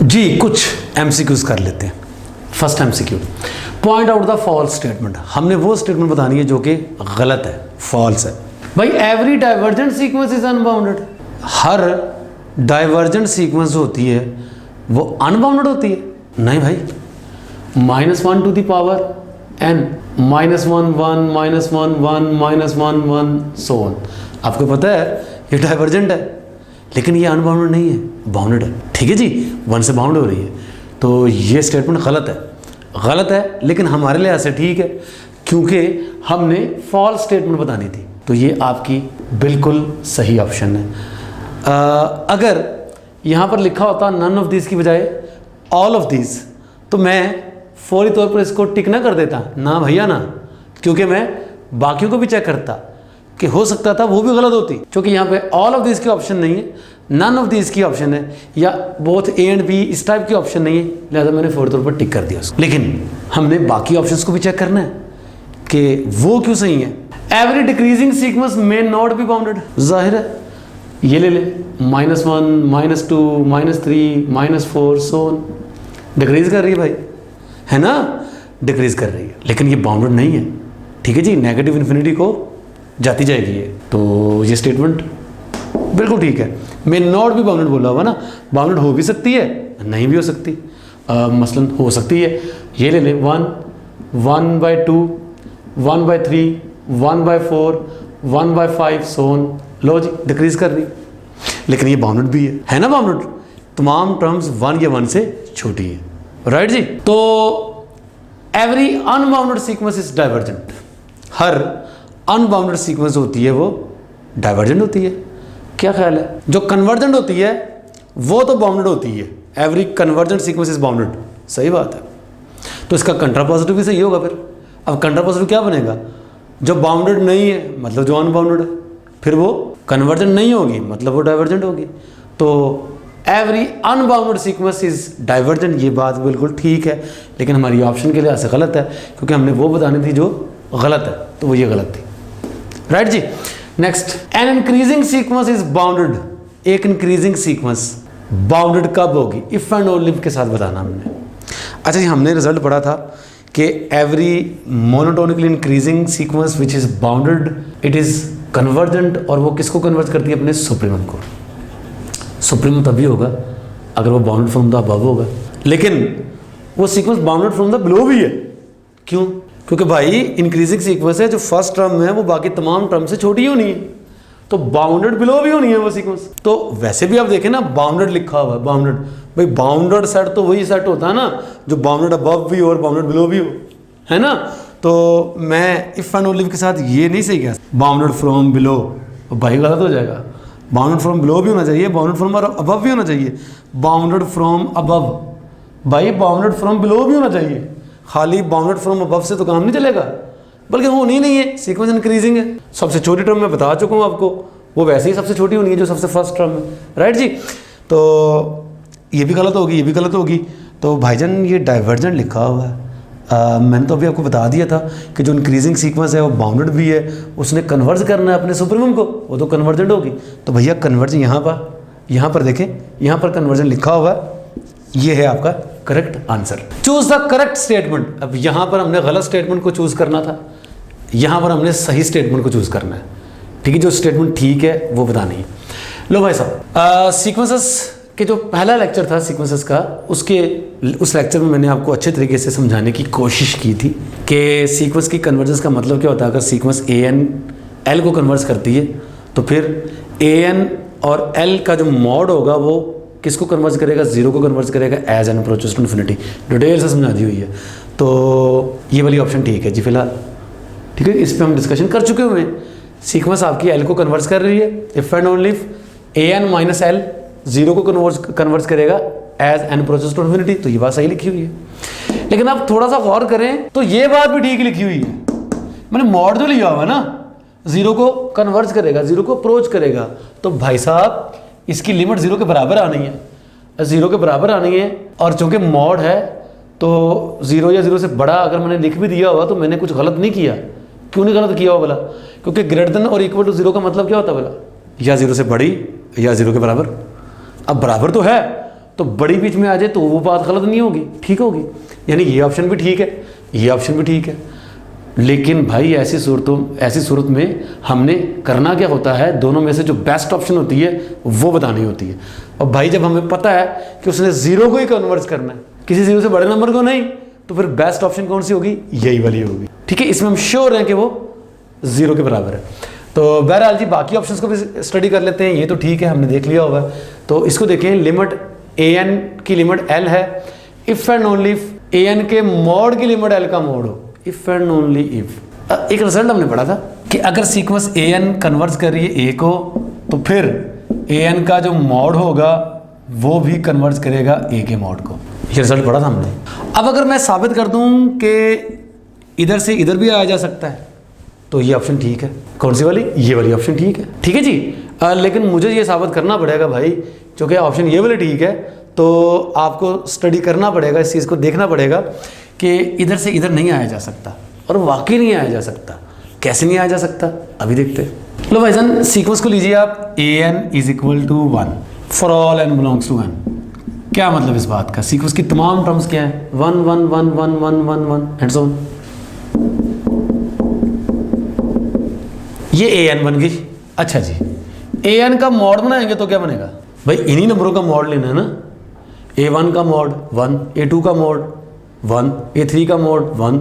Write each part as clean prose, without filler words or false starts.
जी कुछ एमसीक्यूज कर लेते हैं। First MCQ, point out the false statement. हमने वो स्टेटमेंट बतानी है जो कि गलत है, फॉल्स है। भाई every divergent sequence is unbounded. हर डाइवर्जेंट सीक्वेंस होती है वो अनबाउंडेड होती है? नहीं भाई, -1 to the power n, -1 1 -1 1 -1 1 so on. आपको पता है ये डाइवर्जेंट है लेकिन ये अनबाउंडेड नहीं है, बाउंडेड है। ठीक है जी, 1 से बाउंड हो रही है, तो ये स्टेटमेंट गलत है। गलत है लेकिन हमारे लिहाज से ठीक है क्योंकि हमने फॉल्स स्टेटमेंट बतानी थी। तो ये आपकी बिल्कुल सही ऑप्शन है। अगर यहाँ पर लिखा होता नन ऑफ दिस की बजाय ऑल ऑफ दिस तो मैं फौरी तौर पर इसको टिक ना कर देता, ना भैया ना, क्योंकि मैं बाकियों को भी चेक करता कि हो सकता था वो भी गलत होती। क्योंकि यहाँ पे ऑल ऑफ दिस की ऑप्शन नहीं है, नन ऑफ दिस की ऑप्शन है, या बोथ ए एंड बी इस टाइप की ऑप्शन नहीं है, लिहाजा मैंने फौरी तौर पर टिक कर दिया उसको। लेकिन हमने बाकी ऑप्शंस को भी चेक करना है कि वो क्यों सही है। Every decreasing sequence may not be bounded, जाहिर है। ये ले ले -1 -2 -3 -4 सो ऑन, डिक्रीज कर रही है भाई, है ना, डिक्रीज कर रही है, लेकिन ये बाउंडेड नहीं है। ठीक है जी, नेगेटिव इन्फिनिटी को जाती जाएगी ये, तो ये स्टेटमेंट बिल्कुल ठीक है। मे नॉट भी बाउंडेड बोला हुआ ना, बाउंडेड हो भी सकती है, नहीं भी हो सकती। मसलन हो सकती है, ये ले ले 1 1/2 1/3 1/4 1/5 so on, low ji decrease कर रही, लेकिन ये बाउंडेड भी है ना, बाउंडेड। तमाम टर्म्स 1 या 1 से छोटी है, राइट जी। तो every unbounded sequence is divergent. Her unbounded sequence होती है वो डाइवर्जेंट होती है। क्या ख्याल है? जो कन्वर्जेंट होती है वो तो बाउंडेड होती है। Every convergent sequence is bounded, सही बात है। तो इसका कंट्रापॉजिटिव भी सही होगा। फिर अब कंट्रापॉजिटिव क्या बनेगा? जो बाउंडेड नहीं है मतलब जो अनबाउंडेड है, फिर वो कन्वर्जेंट नहीं होगी मतलब वो डाइवर्जेंट होगी। तो every unbounded sequence is divergent, ये बात बिल्कुल ठीक है, लेकिन हमारी ऑप्शन के लिहाज से गलत है क्योंकि हमने वो बतानी थी जो गलत है, तो वो ये गलत थी, राइट जी। Next, an increasing sequence is bounded. एक इंक्रीजिंग सीक्वेंस बाउंडेड कब होगी? इफ एंड ओनली के साथ बताना हमने। अच्छा जी, हमने रिजल्ट पढ़ा था कि every monotonically increasing sequence which is bounded it is convergent, और वो किसको कन्वर्ज करती है? अपने सुप्रीमम को। सुप्रीमम तभी होगा अगर वो बाउंडेड फ्रॉम द अबव होगा, लेकिन वो sequence bounded from the below भी है। क्यों? क्योंकि भाई इंक्रीजिंग सीक्वेंस है, जो फर्स्ट टर्म है वो बाकी तमाम टर्म से छोटी होनी है, तो बाउंडेड बिलो भी होनी है वो सीक्वेंस। तो वैसे भी आप देखें ना, बाउंडेड लिखा हुआ है, बाउंडेड। भाई बाउंडेड सेट तो वही सेट होता है ना जो बाउंडेड अबव भी हो और बाउंडेड बिलो भी हो, है ना। तो मैं इफ एंड ओनली के साथ ये नहीं सही कहा बाउंडेड फ्रॉम बिलो, भाई गलत हो जाएगा। बाउंडेड फ्रॉम बिलो भी होना चाहिए, बाउंडेड फ्रॉम अबव भी होना चाहिए। बाउंडेड फ्रॉम अबव, भाई बाउंडेड फ्रॉम बिलो भी होना चाहिए। खाली बाउंडेड फ्रॉम अबव से तो काम नहीं चलेगा, बल्कि होनी नहीं है, सीक्वेंस इंक्रीजिंग है। सबसे छोटी टर्म मैं बता चुका हूँ आपको, वो वैसे ही सबसे छोटी होनी है जो सबसे फर्स्ट टर्म है, राइट जी। तो ये भी गलत होगी, ये भी गलत होगी। तो भाईजान ये डाइवर्जेंट लिखा हुआ है। मैंने तो अभी आपको बता दिया था कि जो इंक्रीजिंग सीक्वेंस है वो बाउंडेड भी है, उसने कन्वर्ज करना है अपने सुप्रीमम को, वो तो कन्वर्जेंट होगी। तो भैया कन्वर्जन यहाँ पर देखें, यहाँ पर कन्वर्जन लिखा हुआ है, ये है आपका correct answer. Choose the correct statement. अब यहाँ पर हमने गलत स्टेटमेंट को चूज करना था, यहाँ पर हमने सही स्टेटमेंट को चूज करना है। ठीक है, जो स्टेटमेंट ठीक है वो बतानी है। लो भाई साहब, सीक्वेंसेस के जो पहला लेक्चर था सीक्वेंसेस का, उस लेक्चर में मैंने आपको अच्छे तरीके से समझाने की कोशिश की थी कि सीक्वेंस की कन्वर्जेंस का मतलब क्या होता है। अगर सीक्वेंस ए एन एल को कन्वर्ज करती है तो फिर ए एन और एल का जो मॉड होगा वो किसको कन्वर्ज करेगा? 0 को कन्वर्ज करेगा as n approaches to infinity. Detail से समझा दी हुई है, तो ये वाली ऑप्शन ठीक है जी फिलहाल। ठीक है, इस पर हम डिस्कशन कर चुके हुए हैं। सीक्वेंस आपकी एल को कन्वर्ज कर रही है, if and only a n minus l 0 को कन्वर्ज करेगा as n approaches to infinity, तो ये बात सही लिखी हुई है। लेकिन आप थोड़ा सा गौर करें तो ये बात भी ठीक लिखी हुई है। मैंने मॉड जो लिया हुआ ना, 0 को कन्वर्ज करेगा, 0 को अप्रोच करेगा, तो भाई साहब इसकी लिमिट 0 के बराबर आनी है, 0 के बराबर आनी है। और चूंकि मॉड है तो 0 या 0 से बड़ा अगर मैंने लिख भी दिया हुआ तो मैंने कुछ गलत नहीं किया। क्यों नहीं गलत किया हुआ बोला? क्योंकि ग्रेटर देन और इक्वल टू 0 का मतलब क्या होता है बोला? या 0 से बड़ी या 0 के बराबर। अब बराबर तो है तो बड़ी बीच में आ जाए तो वो बात गलत नहीं होगी, ठीक होगी। यानी ये ऑप्शन भी ठीक है, ये ऑप्शन भी ठीक है। लेकिन भाई ऐसी सूरत में हमने करना क्या होता है, दोनों में से जो बेस्ट ऑप्शन होती है वो बतानी होती है। और भाई जब हमें पता है कि उसने ज़ीरो को ही कन्वर्ट करना है, किसी ज़ीरो से बड़े नंबर को नहीं, तो फिर बेस्ट ऑप्शन कौन सी होगी, यही वाली होगी, ठीक है। इसमें हम श्योर हैं कि वो ज़ीरो के बराबर है। तो बहरहाल जी बाकी ऑप्शंस को भी स्टडी कर लेते हैं। ये तो ठीक है, हमने देख लिया होगा। तो इसको देखें, लिमिट an की लिमिट l है, if and only if an के मॉड की लिमिट l का मॉड हो, इफ़ एंड ओनली इफ। एक रिजल्ट हमने पढ़ा था कि अगर सीक्वेंस an कन्वर्ट कर रही है a को, तो फिर an का जो मॉड होगा वो भी कन्वर्ट करेगा a के मॉड को। ये रिजल्ट पढ़ा था हमने। अब अगर मैं साबित कर दूं कि इधर से इधर भी आया जा सकता है, तो ये ऑप्शन ठीक है। कौन सी वाली, ये वाली ऑप्शन ठीक है, ठीक है जी। लेकिन मुझे ये साबित करना पड़ेगा भाई, क्योंकि ऑप्शन ये वाली ठीक है, तो आपको स्टडी करना पड़ेगा, इस चीज़ को देखना पड़ेगा कि इधर से इधर नहीं आया जा सकता। और वाकई नहीं आया जा सकता। कैसे नहीं आया जा सकता, अभी देखते हैं। लो भाईजान, सीक्वेंस को लीजिए आप, an is equal to 1 for all n belongs to n। क्या मतलब इस बात का, सीक्वेंस की तमाम टर्म्स क्या है, 1 1 1 1 1 1 1 एंड सो ऑन। ये an बन गई। अच्छा जी, an का मॉड बनाएंगे तो क्या बनेगा भाई, इन्हीं नंबरों का मॉड लेना है ना। a1 का मॉड 1, a2 का मॉड 1, a3 का मॉड 1,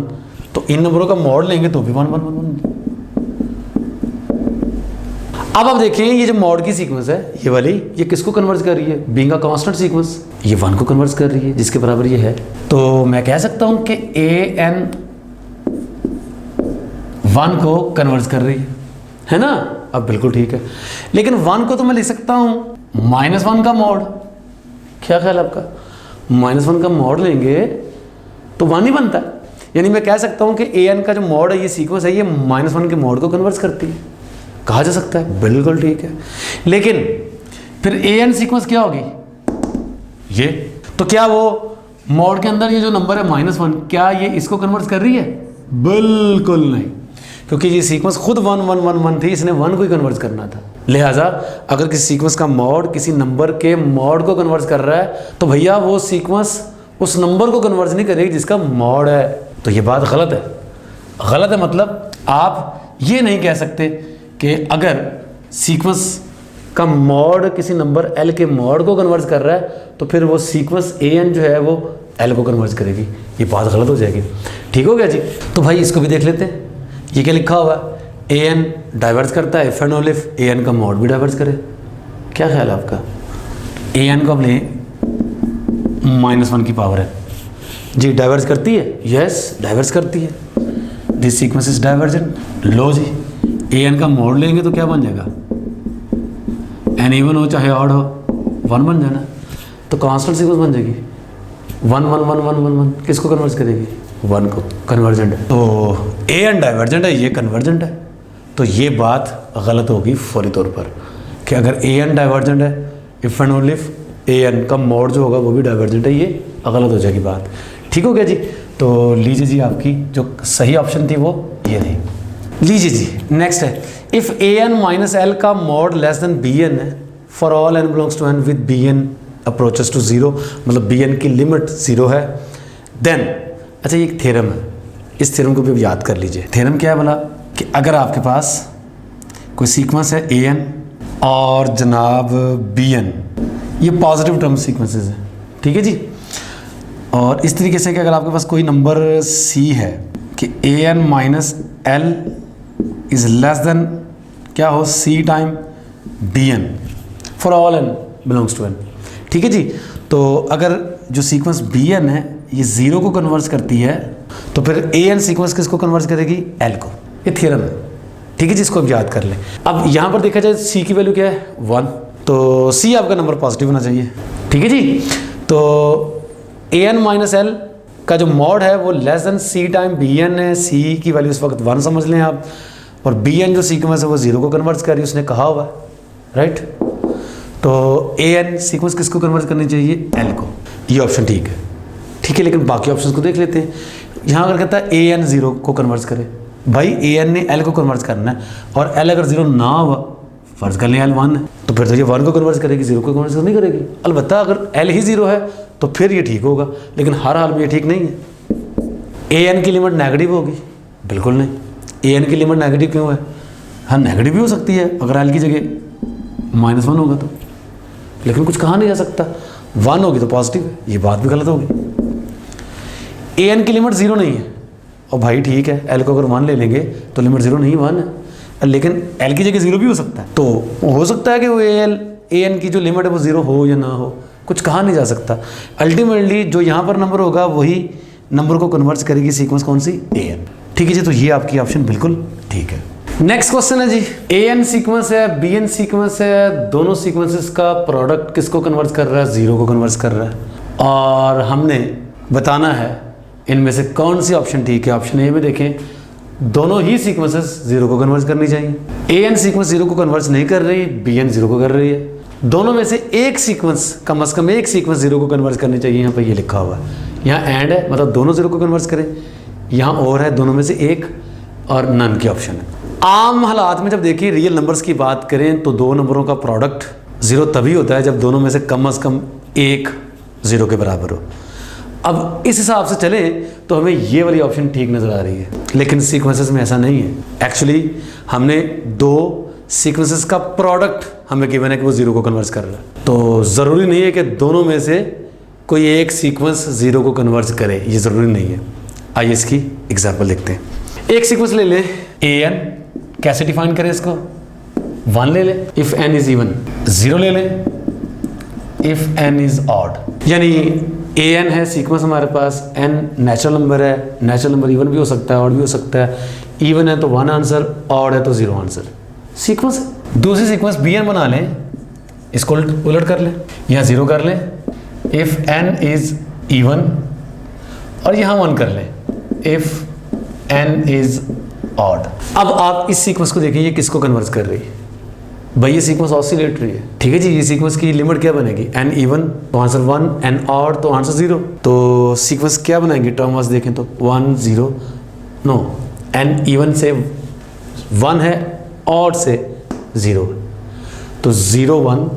तो इन नंबरों का मॉड लेंगे तो भी 1 1 1 1। अब आप देखें, ये जो मॉड की सीक्वेंस है ये वाली, ये किसको कन्वर्ट कर रही है, बीइंग अ कांस्टेंट सीक्वेंस, ये 1 को कन्वर्ट कर रही है, जिसके बराबर ये है। तो मैं कह सकता हूं कि an 1 को कन्वर्ट कर रही है ना। अब बिल्कुल ठीक है, लेकिन 1 को तो मैं लिख सकता हूं -1 का मॉड। क्या ख्याल है आपका, -1 का मॉड लेंगे तो 1 ही बनता है। यानी मैं कह सकता हूं कि an का जो मॉड है, ये सीक्वेंस है, ये -1 के मॉड को कन्वर्ट करती है, कहा जा सकता है, बिल्कुल ठीक है। लेकिन फिर an सीक्वेंस क्या होगी, ये तो क्या वो मॉड के अंदर ये जो नंबर है -1, क्या ये इसको कन्वर्ट कर रही है, बिल्कुल नहीं, क्योंकि ये सीक्वेंस खुद 1 1 1 1 थी, इसने 1 को ही कन्वर्ट करना था। लिहाजा अगर किसी सीक्वेंस का मॉड किसी नंबर के मॉड को कन्वर्ट कर रहा है, तो भैया वो सीक्वेंस उस नंबर को कन्वर्ट नहीं करेगी जिसका मॉड है। तो ये बात गलत है। गलत है मतलब आप ये नहीं कह सकते कि अगर सीक्वेंस का मॉड किसी नंबर l के मॉड को कन्वर्ट कर रहा है, तो फिर वो सीक्वेंस an जो है वो l को कन्वर्ट करेगी। ये बात गलत हो जाएगी। ठीक हो गया जी। तो भाई इसको भी देख लेते हैं। ये क्या लिखा हुआ है, an डाइवर्स करता है if and only if an का मॉड भी डाइवर्स करे। क्या ख्याल है आपका, an को अब ले -1 की पावर है जी, डाइवर्स करती है, यस डाइवर्स करती है, दिस सीक्वेंस इज डाइवर्जेंट। लो जी, an का मॉड लेंगे तो क्या बन जाएगा, n इवन हो चाहे ऑड हो 1 बन जाना, तो कांस्टेंट सीक्वेंस बन जाएगी 1 1 1 1 1 1। किसको कन्वर्ट करेगी, 1 को। कन्वर्जेंट है, तो an डाइवर्जेंट है, ये कन्वर्जेंट है, तो ये बात गलत होगी फौरी तौर पर कि अगर an डाइवर्जेंट है if and only if an का मॉड जो होगा वो भी डाइवर्जेंट है, ये गलत हो जाएगी बात। ठीक हो गया जी। तो लीजिए जी, आपकी जो सही ऑप्शन थी वो ये थी। लीजिए जी, नेक्स्ट है, इफ an माइनस l का मॉड लेस देन bn है for all n belongs to n with bn approaches to 0, मतलब bn की लिमिट 0 है, देन अच्छा ये एक थ्योरम है, इस थ्योरम को भी याद कर लीजिए। थ्योरम क्या है बोला कि अगर आपके पास कोई सीक्वेंस है an और जनाब bn, ये पॉजिटिव टर्म सीक्वेंसेस हैं, ठीक है जी। और इस तरीके से कि अगर आपके पास कोई नंबर c है कि an minus l is less than क्या हो, c time bn for all n belongs to n, ठीक है जी। तो अगर जो सीक्वेंस bn है ये 0 को कन्वर्ट करती है, तो फिर an सीक्वेंस किसको कन्वर्ट करेगी, l को। ये थ्योरम है, ठीक है जी, इसको अब याद कर लें। अब यहाँ पर देखा जाए c की वैल्यू क्या है 1, तो c आपका नंबर पॉजिटिव होना चाहिए, ठीक है जी। तो an माइनस l का जो मॉड है वो less than c time bn है, c की वैल्यू इस वक्त 1 समझ लें आप, और bn जो सीक्वेंस है वो 0 को कन्वर्ट कर रही है, उसने कहा हुआ है, राइट। तो an सीक्वेंस किसको कन्वर्ट करनी चाहिए, l को। ये ऑप्शन ठीक है, ठीक है। लेकिन बाकी ऑप्शंस को देख लेते हैं। यहाँ अगर कहता है an 0 को कन्वर्ट करे, भाई an ने l को कन्वर्ट करना है, और l अगर 0 ना हुआ फर्ज कर लें एल 1 है, तो फिर तो ये 1 को कन्वर्ट करेगी, 0 को कन्वर्ट नहीं करेगी। अलबत्ता अगर एल ही 0 है तो फिर ये ठीक होगा, लेकिन हर हाल में ये ठीक नहीं है। ए एन की लिमिट नेगेटिव होगी, बिल्कुल नहीं। ए एन की लिमिट नेगेटिव क्यों है? हाँ नेगेटिव भी हो सकती है अगर एल की जगह -1 होगा तो, लेकिन कुछ कहा नहीं जा सकता। 1 होगी तो पॉजिटिव है, ये बात भी गलत होगी। ए एन की लिमिट 0 नहीं है, और भाई ठीक है एल को अगर 1 ले लेंगे तो लिमिट 0 नहीं 1 है, लेकिन एल की जगह 0 भी हो सकता है। तो हो सकता है कि वो ए एन की जो लिमिट है वो 0 हो या ना हो, कुछ कहा नहीं जा सकता। अल्टीमेटली जो यहाँ पर नंबर होगा वही नंबर को कन्वर्ट करेगी सीक्वेंस कौन सी? A N. ठीक है जी, तो ये आपकी ऑप्शन बिल्कुल ठीक है। नेक्स्ट क्वेश्चन है जी, ए एन सीक्वेंस है, बी एन सीक्वेंस है, दोनों सीक्वेंसेस का प्रोडक्ट किसको कन्वर्ट कर रहा है? 0 को कन्वर्ट कर रहा है। और हमने बताना है इनमें से कौन सी ऑप्शन ठीक है। ऑप्शन ए में देखें, दोनों ही सीक्वेंसेस 0 को कन्वर्ट करनी चाहिए। ए एन सीक्वेंस 0 को कन्वर्ट नहीं कर रही, बी एन 0 को कर रही है। दोनों में से एक सीक्वेंस, कम से कम एक सीक्वेंस 0 को कन्वर्ट करनी चाहिए। यहाँ पर ये लिखा हुआ है, यहाँ एंड है मतलब दोनों 0 को कन्वर्ट करें, यहाँ और है दोनों में से एक, और नन की ऑप्शन है। आम हालात में जब देखिए रियल नंबर्स की बात करें तो दो नंबरों का प्रोडक्ट 0 तभी होता है जब दोनों में से कम एक 0 के बराबर हो। अब इस हिसाब से चले तो हमें ये वाली ऑप्शन ठीक नज़र आ रही है, लेकिन सीक्वेंसेस में ऐसा नहीं है। एक्चुअली हमने दो सीक्वेंसेस का प्रोडक्ट हमें गिवन है कि वो 0 को कन्वर्ट कर रहा है, तो ज़रूरी नहीं है कि दोनों में से कोई एक सीक्वेंस 0 को कन्वर्ट करे, ये ज़रूरी नहीं है। आइए इसकी एग्जाम्पल देखते हैं। एक सीक्वेंस ले लें ए एन, कैसे डिफाइन करें इसको? 1 ले लें, इफ़ एन इज़ इवन। 0 ले लें, इफ़ एन इज़ ऑड। यानी ए एन है सीक्वेंस हमारे पास, एन नेचुरल नंबर है, नेचुरल नंबर इवन भी हो सकता है ऑड भी हो सकता है। इवन है तो 1 आंसर, ऑड है तो 0 आंसर। सीक्वेंस दूसरी सीक्वेंस बी एन बना लें, इसको उलट कर लें, यहाँ 0 कर लें, इफ़ एन इज़ इवन, और यहाँ 1 कर लें, इफ़ एन इज़ ऑड। अब आप इस सीक्वेंस को देखें, ये किसको कन्वर्ट कर रही है? भाई ये सीक्वेंस ऑसिलेटरी है, ठीक है जी। ये सीक्वेंस की लिमिट क्या बनेगी? एन इवन तो आंसर 1, एन ऑड तो आंसर 0। तो सीक्वेंस क्या बनाएंगे टर्म वाइज देखें तो 1 0, नो, एन इवन से 1 है, ऑड से 0, तो 0 1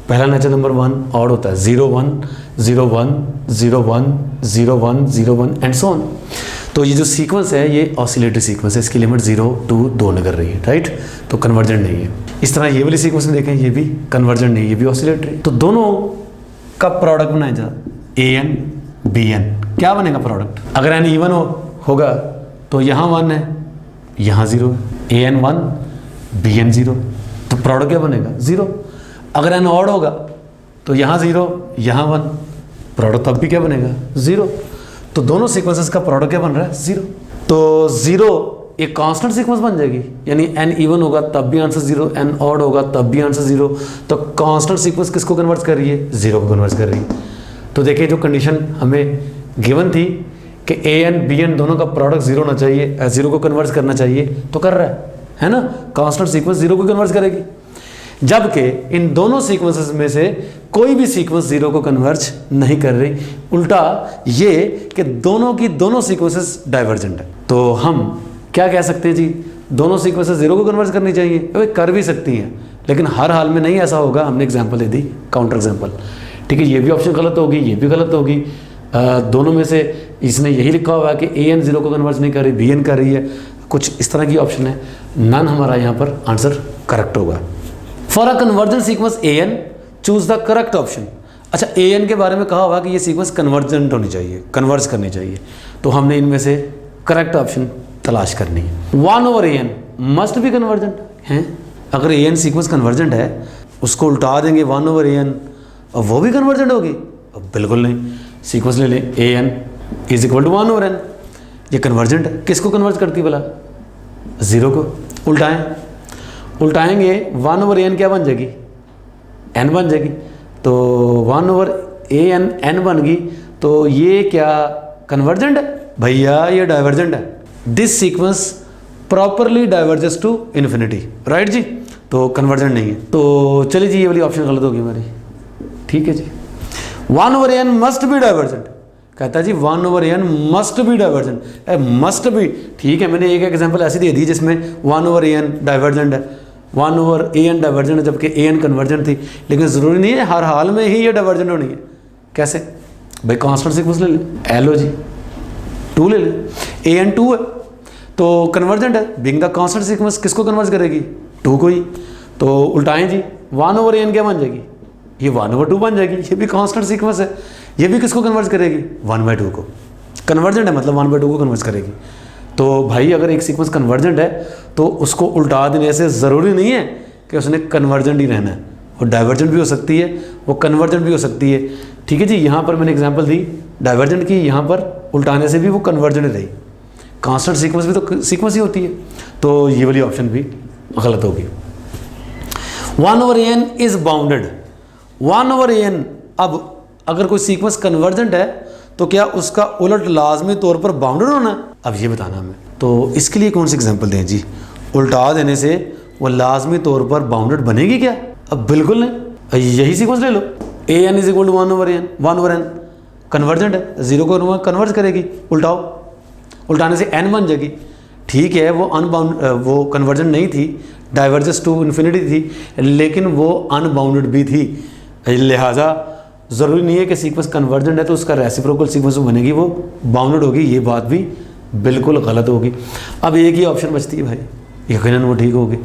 पहला नेचुरल नंबर 1 ऑड होता है, 0 1 0 1 0 1 0 1 0 1 एंड सो ऑन। तो ये जो सीक्वेंस है ये ऑसिलेटरी सीक्वेंस है, इसकी लिमिट 0 2 2 कर रही है, राइट। तो कन्वर्जेंट नहीं है। इस तरह ये वाली सीक्वेंस में देखें, ये भी कन्वर्जेंट नहीं है, ये भी ऑसिलेटरी। तो दोनों का प्रोडक्ट बनाया जा ए एन बी एन, क्या बनेगा प्रोडक्ट? अगर एन इवन होगा तो यहाँ 1 है, यहाँ 0 है, ए एन 1 बी एन 0, तो प्रोडक्ट क्या बनेगा? 0। अगर एन ऑड होगा तो यहाँ 0 यहाँ 1, प्रोडक्ट तब भी क्या बनेगा? 0। तो दोनों सीक्वेंसेस का प्रोडक्ट क्या बन रहा है? 0। तो 0 एक कांस्टेंट सीक्वेंस बन जाएगी, यानी एन इवन होगा तब भी आंसर 0, एन ऑड होगा तब भी आंसर 0। तो कांस्टेंट सीक्वेंस किसको कन्वर्ट कर रही है? 0 को कन्वर्ट कर रही है। तो देखिए जो कंडीशन हमें गिवन थी कि ए एन बी एन दोनों का प्रोडक्ट 0 होना चाहिए, 0 को कन्वर्ट करना चाहिए, तो कर रहा है ना। कांस्टेंट सीक्वेंस 0 को कन्वर्ट करेगी, जबकि इन दोनों सीक्वेंसेस में से कोई भी सीक्वेंस 0 को कन्वर्ज नहीं कर रही। उल्टा ये कि दोनों की दोनों सीक्वेंसेस डाइवर्जेंट है। तो हम क्या कह सकते हैं जी? दोनों सीक्वेंसेस 0 को कन्वर्ज करनी चाहिए। वे कर भी सकती हैं, लेकिन हर हाल में नहीं ऐसा होगा। हमने एग्जाम्पल दे दी, काउंटर एग्जाम्पल, ठीक है। ये भी ऑप्शन गलत होगी, ये भी गलत होगी। दोनों में से इसने यही लिखा हुआ है कि ए एन 0 को कन्वर्ज नहीं कर रही, बी एन कर रही है, कुछ इस तरह की ऑप्शन है। नन हमारा यहाँ पर आंसर करेक्ट होगा। For a convergent sequence a n choose the correct option. अच्छा, ए एन के बारे में कहा हुआ कि ये सीक्वेंस कन्वर्जेंट होनी चाहिए, कन्वर्ज करनी चाहिए, तो हमने इनमें से करेक्ट ऑप्शन तलाश करनी है। 1 ओवर ए एन मस्ट भी कन्वर्जेंट है। अगर ए एन सीक्वेंस कन्वर्जेंट है, उसको उल्टा देंगे 1 ओवर ए एन और वो भी कन्वर्जेंट होगी? अब बिल्कुल नहीं। सीक्वेंस ले लें, a n is equal to 1 over n, ये कन्वर्जेंट है। किसको कन्वर्ज करती भला? 0 को। उल्टाएंगे 1 ओवर ए एन क्या बन जाएगी? एन बन जाएगी। तो 1 ओवर ए एन एन बन गई, तो ये क्या कन्वर्जेंट है? भैया ये डाइवर्जेंट है। This sequence properly diverges to infinity, right जी। तो कन्वर्जेंट नहीं है। तो चलिए जी, ये वाली ऑप्शन गलत होगी हमारी, ठीक है जी। 1 over n must be divergent, कहता है जी 1 over n must be divergent. Must be ठीक है, मैंने एक एग्जांपल ऐसी दे दी जिसमें 1 ओवर एन डाइवर्जेंट है, 1 ओवर ए एन डाइवर्जेंट है, जबकि ए एन कन्वर्जेंट थी, लेकिन ज़रूरी नहीं है हर हाल में ही ये डाइवर्जेंट होनी है। कैसे भाई, कांस्टेंट सीक्वेंस ले लें, एल हो जी 2 ले लें, ए एन 2 है तो कन्वर्जेंट है, बीइंग द कांस्टेंट सीक्वेंस किसको कन्वर्ज करेगी, 2 को ही। तो उल्टाएं जी, 1 ओवर ए एन क्या बन जाएगी, ये 1 ओवर 2 बन जाएगी, ये भी कांस्टेंट सीक्वेंस है, ये भी किसको कन्वर्ज करेगी, 1/2 को। कन्वर्जेंट है मतलब 1/2 को कन्वर्ज करेगी। तो भाई अगर एक सीक्वेंस कन्वर्जेंट है तो उसको उल्टा देने से ज़रूरी नहीं है कि उसने कन्वर्जेंट ही रहना है, वो डाइवर्जेंट भी हो सकती है, वो कन्वर्जेंट भी हो सकती है। ठीक है जी, यहाँ पर मैंने एग्जांपल दी डाइवर्जेंट की, यहाँ पर उल्टाने से भी वो कन्वर्जेंट रही। कांस्टेंट सीक्वेंस भी तो सीक्वेंस ही होती है, तो ये वाली ऑप्शन भी गलत होगी। 1 over n is bounded, 1 over n, अब अगर कोई सीक्वेंस कन्वर्जेंट है तो क्या उसका उलट लाजमी तौर पर बाउंडेड होना है, अब ये बताना हमें। तो इसके लिए कौन सी एग्जांपल दें जी, उल्टा देने से वो लाजमी तौर पर बाउंडेड बनेगी क्या, अब बिल्कुल नहीं। यही सीक्वेंस ले लो, a n is equal to 1 over n, 1 over n convergent है, 0 को कन्वर्ज करेगी, उल्टाओ, उल्टाने से एन बन जाएगी। ठीक है, वो अनबाउंड, वो कन्वर्जेंट नहीं थी, डाइवर्जेंस टू इन्फिनिटी थी, लेकिन वो अनबाउंडेड भी थी, लिहाजा ज़रूरी नहीं है कि सीक्वेंस कन्वर्जेंट है तो उसका रेसिप्रोकल सीक्वेंस बनेगी वो बाउंडेड होगी, ये बात भी बिल्कुल गलत होगी। अब एक ही ऑप्शन बचती है भाई, यकीनन वो ठीक होगी,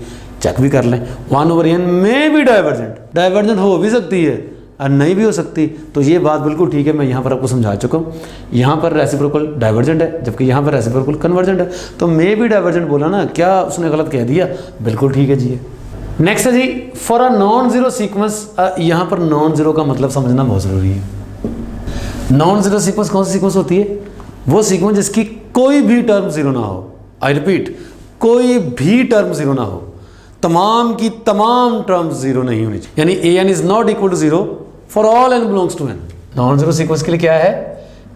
चेक भी कर लें। 1 ओवर एन में भी डाइवर्जेंट हो भी सकती है और नहीं भी हो सकती, तो ये बात बिल्कुल ठीक है, मैं यहाँ पर आपको समझा चुका हूँ। यहाँ पर रेसिप्रोकल डाइवर्जेंट है जबकि यहाँ पर रेसिप्रोकल कन्वर्जेंट है, तो मे भी डाइवर्जेंट बोला ना, क्या उसने गलत कह दिया, बिल्कुल ठीक है जी। नेक्स्ट है जी, for a non zero sequence, यहाँ पर नॉन जीरो का मतलब समझना बहुत ज़रूरी है। नॉन जीरो सीक्वेंस कौन सी सीक्वेंस होती है, वो सीक्वेंस जिसकी कोई भी टर्म जीरो ना हो। आई रिपीट, कोई भी टर्म जीरो ना हो, तमाम की तमाम टर्म्स जीरो नहीं होनी चाहिए, यानी a n is not equal to zero for all n belongs to N. Non zero sequence के लिए क्या है,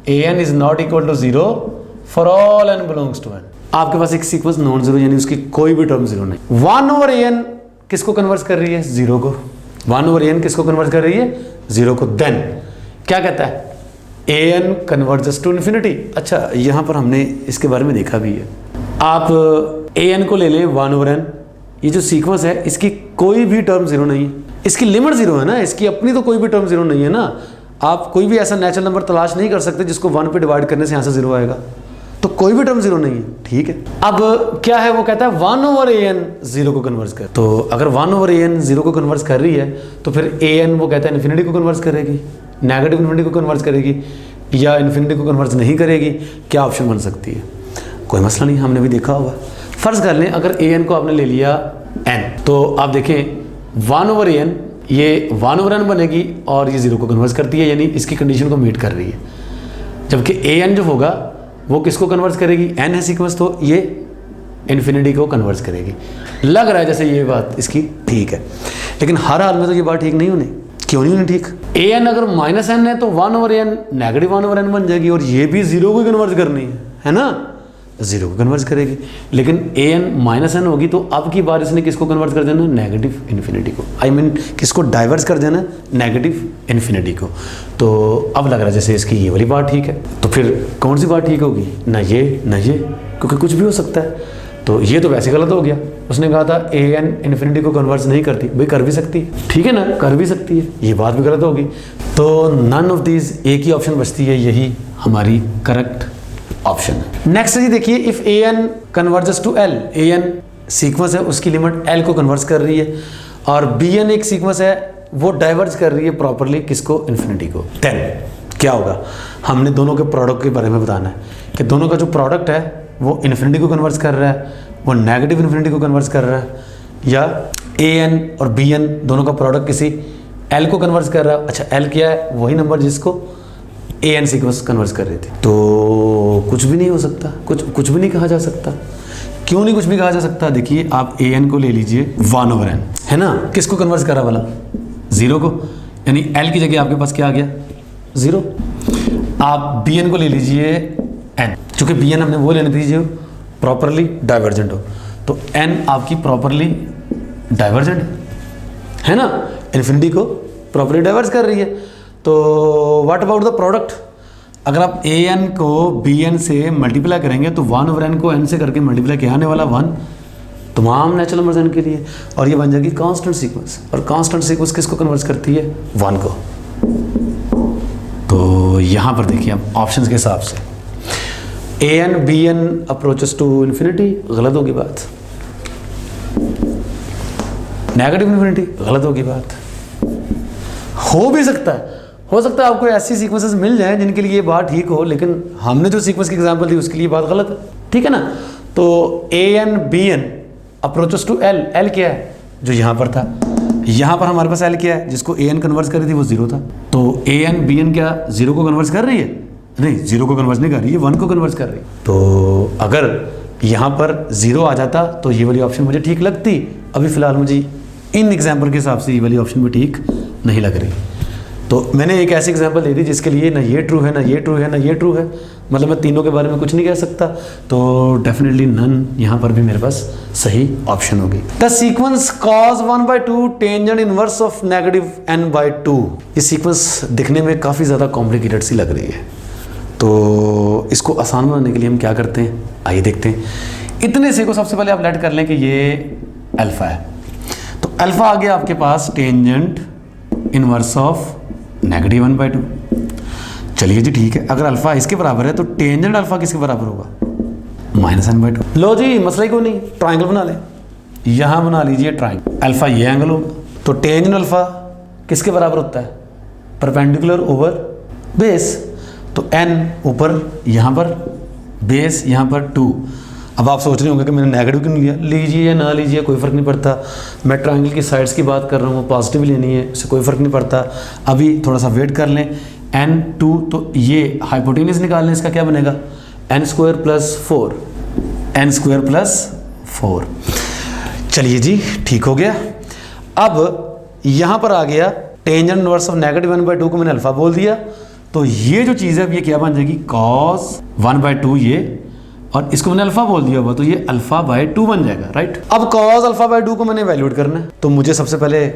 a n is not equal to zero for all n belongs to N. आपके पास एक सीक्वेंस नॉन जीरो यानी उसकी कोई भी टर्म जीरो नहीं। 1 ओवर ए एन किसको कन्वर्ट कर रही है, 0 को। 1 ओवर एन किसको कन्वर्ट कर रही है, 0 को। देन क्या कहता है, a n converges to infinity. अच्छा, यहाँ पर हमने इसके बारे में देखा भी है। आप ए एन को ले लें 1 ओवर एन, ये जो सीक्वेंस है इसकी कोई भी टर्म जीरो नहीं है, इसकी लिमिट जीरो है ना, इसकी अपनी तो कोई भी टर्म जीरो नहीं है ना। आप कोई भी ऐसा नेचुरल नंबर तलाश नहीं कर सकते जिसको 1 पे डिवाइड करने से यहाँ से जीरो आएगा, तो कोई भी टर्म जीरो नहीं है। ठीक है, अब क्या है, वो कहता है 1 ओवर ए एन 0 को कन्वर्ट कर। तो अगर 1 ओवर ए एन 0 को कन्वर्ट कर रही है तो फिर ए एन वो कहता है इन्फिनिटी को कन्वर्ट करेगी, नेगेटिव इन्फिनिटी को कन्वर्ट करेगी या इन्फिनिटी को कन्वर्ट नहीं करेगी, क्या ऑप्शन बन सकती है, कोई मसला नहीं, हमने भी देखा हुआ। फर्ज कर लें अगर ए एन को आपने ले लिया एन, तो आप देखें 1 ओवर ए एन, ये 1 ओवर एन बनेगी और ये 0 को कन्वर्ट करती है, यानी इसकी कंडीशन को मीट कर रही है। जबकि ए एन जो होगा वो किसको कन्वर्ट करेगी, एन है सीक्वेंस तो ये इन्फिनिटी को कन्वर्ट करेगी। लग रहा है जैसे ये बात इसकी ठीक है, लेकिन हर हाल में तो ये बात ठीक नहीं होनी। क्यों नहीं होनी ठीक, ए एन अगर माइनस एन है तो 1 over n negative 1 over n बन जाएगी, और ये भी 0 को कन्वर्ट करनी है ना, 0 को कन्वर्ट करेगी। लेकिन ए एन माइनस एन होगी तो अब की बार इसने किसको कन्वर्ट कर देना, नेगेटिव इन्फिनिटी को। आई मीन किसको डाइवर्स कर देना, नेगेटिव इन्फिनिटी को। तो अब लग रहा है जैसे इसकी ये वाली बात ठीक है, तो फिर कौन सी बात ठीक होगी, ना ये ना ये, क्योंकि कुछ भी हो सकता है। तो ये तो वैसे गलत हो गया, उसने कहा था ए एन इन्फिनिटी को कन्वर्ट नहीं करती, भाई कर भी सकती है, ठीक है ना, कर भी सकती है, ये बात भी गलत होगी। तो नन ऑफ दीज, एक ही ऑप्शन बचती है, यही हमारी करेक्ट ऑप्शन है। नेक्स्ट जी देखिए, if a n converges to l, a n sequence है उसकी लिमिट एल को कन्वर्ट कर रही है, और बी एन एक सीक्वेंस है वो डाइवर्ज कर रही है प्रॉपरली किसको, इन्फिनिटी को। देन क्या होगा, हमने दोनों के प्रोडक्ट के बारे में बताना है कि दोनों का जो प्रोडक्ट है वो इन्फिनिटी को कन्वर्ट कर रहा है, वो नेगेटिव इन्फिनिटी को कन्वर्ट कर रहा है, या ए एन और बी एन दोनों का प्रोडक्ट किसी एल को कन्वर्ट कर रहा है। अच्छा, एल क्या है, वही नंबर जिसको ए एन सीक्वेंस कन्वर्ट कर रही थी। तो कुछ भी नहीं हो सकता, कुछ भी नहीं कहा जा सकता। क्यों नहीं कुछ भी कहा जा सकता, देखिए आप ए एन को ले लीजिए 1 ओवर एन, है ना, किसको कन्वर्ट करा वाला, 0 को, यानी एल की जगह आपके पास क्या आ गया, 0। आप बी एन को ले लीजिए एन, चूंकि बी एन हमने वो लेने दीजिए प्रॉपरली डाइवर्जेंट हो, तो एन आपकी प्रॉपरली डाइवर्जेंट है ना, इन्फिनिटी को प्रॉपरली डाइवर्ज कर रही है। तो व्हाट अबाउट द प्रोडक्ट, अगर आप ए एन को बी एन से मल्टीप्लाई करेंगे तो 1 ओवर एन को एन से करके मल्टीप्लाई किया आने वाला 1, तमाम नेचुरल नंबर्स n के लिए, और ये बन जाएगी कांस्टेंट सीक्वेंस। और कांस्टेंट सीक्वेंस किसको कन्वर्ट करती है? 1 को। तो यहाँ पर देखिए आप ऑप्शंस के हिसाब से an bn approaches to infinity, गलत होगी बात। नेगेटिव इन्फिनिटी, गलत होगी बात। हो भी सकता है, हो सकता है आपको ऐसी सीक्वेंसेस मिल जाएं जिनके लिए ये बात ठीक हो, लेकिन हमने जो सीक्वेंस की एग्जांपल दी उसके लिए बात गलत है, ठीक है ना। तो an bn approaches to l, l क्या है? जो यहाँ पर था, यहाँ पर हमारे पास l क्या है? जिसको an कन्वर्ट कर रही थी वो 0 था। तो an bn क्या 0 को कन्वर्ट कर रही है? नहीं, 0 को कन्वर्ट नहीं कर रही है, 1 को कन्वर्ट कर रही है। तो अगर यहाँ पर 0 आ जाता तो ये वाली ऑप्शन मुझे ठीक लगती। अभी फ़िलहाल मुझे इन एग्जाम्पल के हिसाब से ये वाली ऑप्शन भी ठीक नहीं लग रही। तो मैंने एक ऐसी एग्जांपल दे दी जिसके लिए ना ये ट्रू है, ना ये ट्रू है, ना ये ट्रू है, मतलब मैं तीनों के बारे में कुछ नहीं कह सकता। तो डेफिनेटली नन यहाँ पर भी मेरे पास सही ऑप्शन होगी। The sequence cos 1/2 tangent inverse of negative n/2। ये सीक्वेंस दिखने में काफ़ी ज़्यादा कॉम्प्लिकेटेड सी लग रही है, तो इसको आसान बनाने के लिए हम क्या करते हैं, आइए देखते हैं। इतने से को सबसे पहले आप लेट कर लें कि ये अल्फ़ा है। तो अल्फ़ा आ गया आपके पास टेंजेंट इनवर्स ऑफ नेगेटिव 1/2। चलिए जी ठीक है, अगर अल्फ़ा इसके बराबर है तो टेंजेंट अल्फ़ा किसके बराबर होगा? -n/2। लो जी मसला ही को नहीं, ट्राइंगल बना लें। यहाँ बना लीजिए ट्राइंगल, अल्फ़ा ये एंगल होगा, तो टेंजेंट अल्फ़ा किसके बराबर होता है? Perpendicular over base. तो n ऊपर, यहाँ पर बेस, यहाँ पर 2। अब आप सोच रहे होंगे कि मैंने नेगेटिव क्यों लिया? लीजिए या ना लीजिए कोई फ़र्क नहीं पड़ता, मैं ट्रायंगल की साइड्स की बात कर रहा हूँ, पॉजिटिव लेनी है, इससे कोई फ़र्क नहीं पड़ता। अभी थोड़ा सा वेट कर लें। n2, तो ये हाइपोटेन्यूस निकाल लें, इसका क्या बनेगा? n² + 4, n² + 4। चलिए जी ठीक हो गया। अब यहाँ पर आ गया टेंजेंट इनवर्स ऑफ नेगेटिव 1/2 को मैंने अल्फ़ा बोल दिया, तो ये जो चीज़ है अब ये क्या बन जाएगी? cos 1/2 ये, और इसको मैंने अल्फ़ा बोल दिया हुआ, तो ये α/2 बन जाएगा, राइट। अब cos α/2 को मैंने वैल्यूएट करना है, तो मुझे सबसे पहले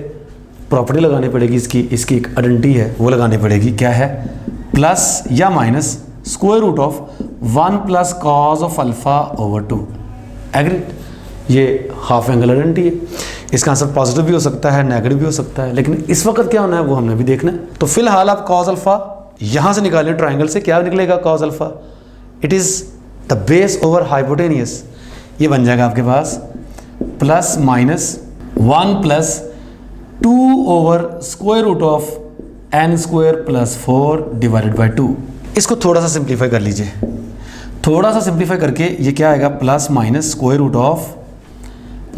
प्रॉपर्टी लगानी पड़ेगी, इसकी एक आइडेंटिटी है वो लगानी पड़ेगी। क्या है? प्लस या माइनस √1 + cos ऑफ α/2। एग्रीड? ये हाफ एंगल आइडेंटिटी है। इसका आंसर पॉजिटिव भी हो सकता है, नेगेटिव भी हो सकता है, लेकिन इस वक्त क्या होना है वो हमने भी देखना है। तो फिलहाल आप cos α यहाँ से निकालें ट्राइंगल से, क्या निकलेगा cos α? It is the base over hypotenuse. ये बन जाएगा आपके पास ±1 + 2 ओवर √of n² + 4 / 2। इसको थोड़ा सा सिंप्लीफाई कर लीजिए, थोड़ा सा सिंप्लीफाई करके ये क्या आएगा? ± √of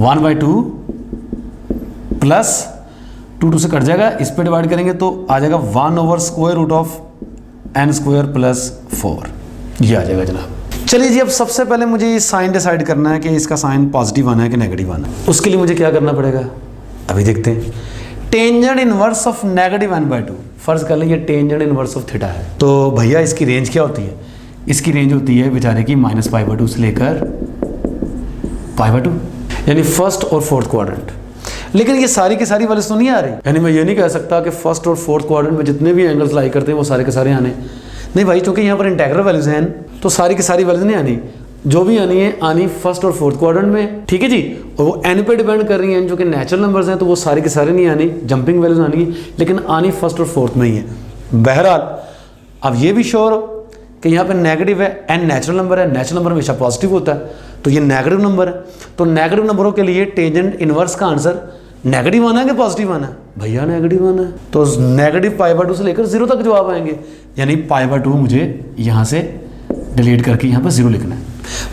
1/2 प्लस 2 से कट जाएगा, इस पे डिवाइड करेंगे तो आ जाएगा 1 ओवर √of n² + 4। ये आ जाएगा जनाब। चलिए जी, अब सबसे पहले मुझे ये साइन डिसाइड करना है कि इसका साइन पॉजिटिव आना है कि नेगेटिव आना है। उसके लिए मुझे क्या करना पड़ेगा अभी देखते हैं। Tangent inverse of negative n/2, फर्ज कर लें ये टेंजेंट इनवर्स ऑफ थीटा है, तो भैया इसकी रेंज क्या होती है? इसकी रेंज होती है बेचारे की -π/2 से लेकर π/2, यानी फर्स्ट और फोर्थ क्वाड्रेंट। लेकिन ये सारी की सारी वैल्यूज तो नहीं आ रही, यानी मैं ये नहीं कह सकता कि फर्स्ट और फोर्थ क्वाड्रेंट में जितने भी एंगल्स लाई करते हैं वो सारे के सारे आने। नहीं भाई, क्योंकि यहाँ पर इंटेग्रल वैल्यूज हैं तो सारी की सारी वैल्यूज नहीं आनी, जो भी आनी है आनी फर्स्ट और फोर्थ क्वाड्रेंट में, ठीक है जी। और वो n पे डिपेंड कर रही हैं, जो कि नेचुरल नंबर्स हैं, तो वो सारे के सारे नहीं आनी, जंपिंग वैल्यूज आनी है, लेकिन आनी फर्स्ट और फोर्थ में ही है। बहरहाल अब ये भी श्योर हो कि यहाँ पे नेगेटिव है, n नेचुरल नंबर है, नेचुरल नंबर हमेशा पॉजिटिव होता है, तो ये नेगेटिव नंबर है। तो नेगेटिव नंबरों के लिए टेंजेंट इनवर्स का आंसर नेगेटिव आना है कि पॉजिटिव आना है? भैया नेगेटिव आना है, तो नेगेटिव π/2 से लेकर 0 तक जवाब आएंगे, यानी π/2 मुझे यहाँ से डिलीट करके यहाँ पर 0 लिखना है।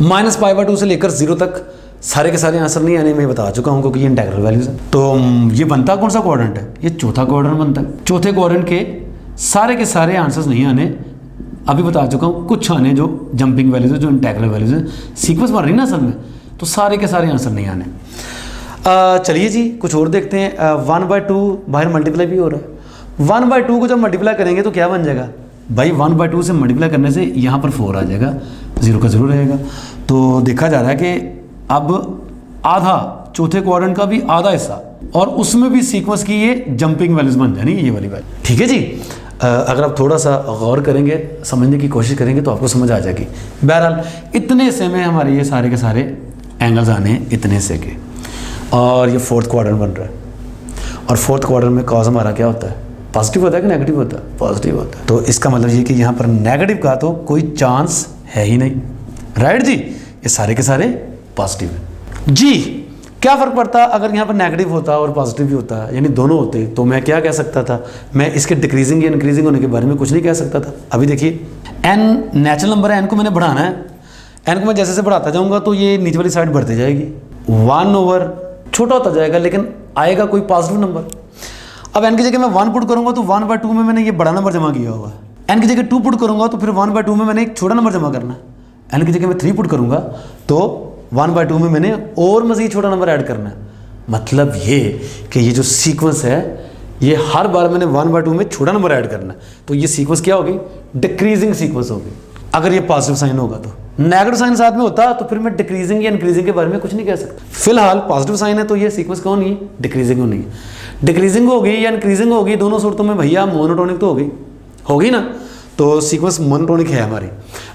-π/2 से लेकर 0 तक सारे के सारे आंसर नहीं आने, मैं बता चुका हूँ, क्योंकि ये इंटेग्रल वैल्यूज है। तो ये बनता कौन सा क्वाड्रेंट है? ये चौथा क्वाड्रेंट बनता है। चौथे क्वाड्रेंट के सारे के सारे आंसर्स नहीं आने, अभी बता चुका हूँ, कुछ आने जो जंपिंग वैल्यूज है, जो इंटेग्रल वैल्यूज है, सीक्वेंस बन रही ना असल में, तो सारे के सारे आंसर नहीं आने। चलिए जी कुछ और देखते हैं। 1/2 बाहर मल्टीप्लाई भी हो रहा है, 1/2 को जब मल्टीप्लाई करेंगे तो क्या बन जाएगा भाई? 1/2 से मल्टीप्लाई करने से यहाँ पर 4 आ जाएगा, 0 का 0 रहेगा। तो देखा जा रहा है कि अब आधा चौथे क्वाड्रेंट का भी आधा हिस्सा, और उसमें भी सीक्वेंस की ये जंपिंग वैल्यूज बन जानी, ये वाली वैल्यू, ठीक है जी। अगर आप थोड़ा सा गौर करेंगे, समझने की कोशिश करेंगे, तो आपको समझ आ जाएगी। बहरहाल इतने से में हमारे ये सारे के सारे एंगल्स आने इतने से के, और ये फोर्थ क्वाड्रेंट बन रहा है, और फोर्थ क्वाड्रेंट में कॉस हमारा क्या होता है, पॉजिटिव होता है कि नेगेटिव होता है, पॉजिटिव होता है। तो इसका मतलब ये कि यहाँ पर नेगेटिव का तो कोई चांस है ही नहीं, राइट जी, ये सारे के सारे पॉजिटिव है जी। क्या फ़र्क पड़ता अगर यहाँ पर नेगेटिव होता और पॉजिटिव भी होता, यानी दोनों होते, तो मैं क्या कह सकता था, मैं इसके डिक्रीजिंग या इंक्रीजिंग होने के बारे में कुछ नहीं कह सकता था। अभी देखिए n नेचुरल नंबर है, n को मैंने बढ़ाना है, n को मैं जैसे जैसे बढ़ाता जाऊँगा तो ये नीचे वाली साइड बढ़ती जाएगी, 1/, छोटा होता जाएगा लेकिन आएगा कोई पॉजिटिव नंबर। अब n की जगह मैं 1 पुट करूँगा तो 1/2 में मैंने ये बड़ा नंबर जमा किया होगा, n की जगह 2 पुट करूँगा तो फिर 1/2 में मैंने एक छोटा नंबर जमा करना है, n की जगह मैं 3 पुट करूँगा तो 1/2 में मैंने और मज़ीद छोटा नंबर ऐड करना है। मतलब ये कि ये जो सीक्वेंस है ये हर बार मैंने 1/2 में छोटा नंबर ऐड करना है, तो ये सीक्वेंस क्या होगी, डिक्रीजिंग सीक्वेंस होगी। अगर ये पॉजिटिव साइन होगा तो, नेगेटिव साइन साथ में होता तो फिर मैं डिक्रीजिंग या इंक्रीजिंग के बारे में कुछ नहीं कह सकता। फिलहाल पॉजिटिव साइन है तो ये सीक्वेंस कौन नहीं है, डिक्रीजिंग होनी है। डिक्रीजिंग होगी या इंक्रीजिंग होगी, दोनों सूरतों में भैया मोनोटोनिक तो होगी ना, तो सीक्वेंस मोनोटोनिक है हमारी।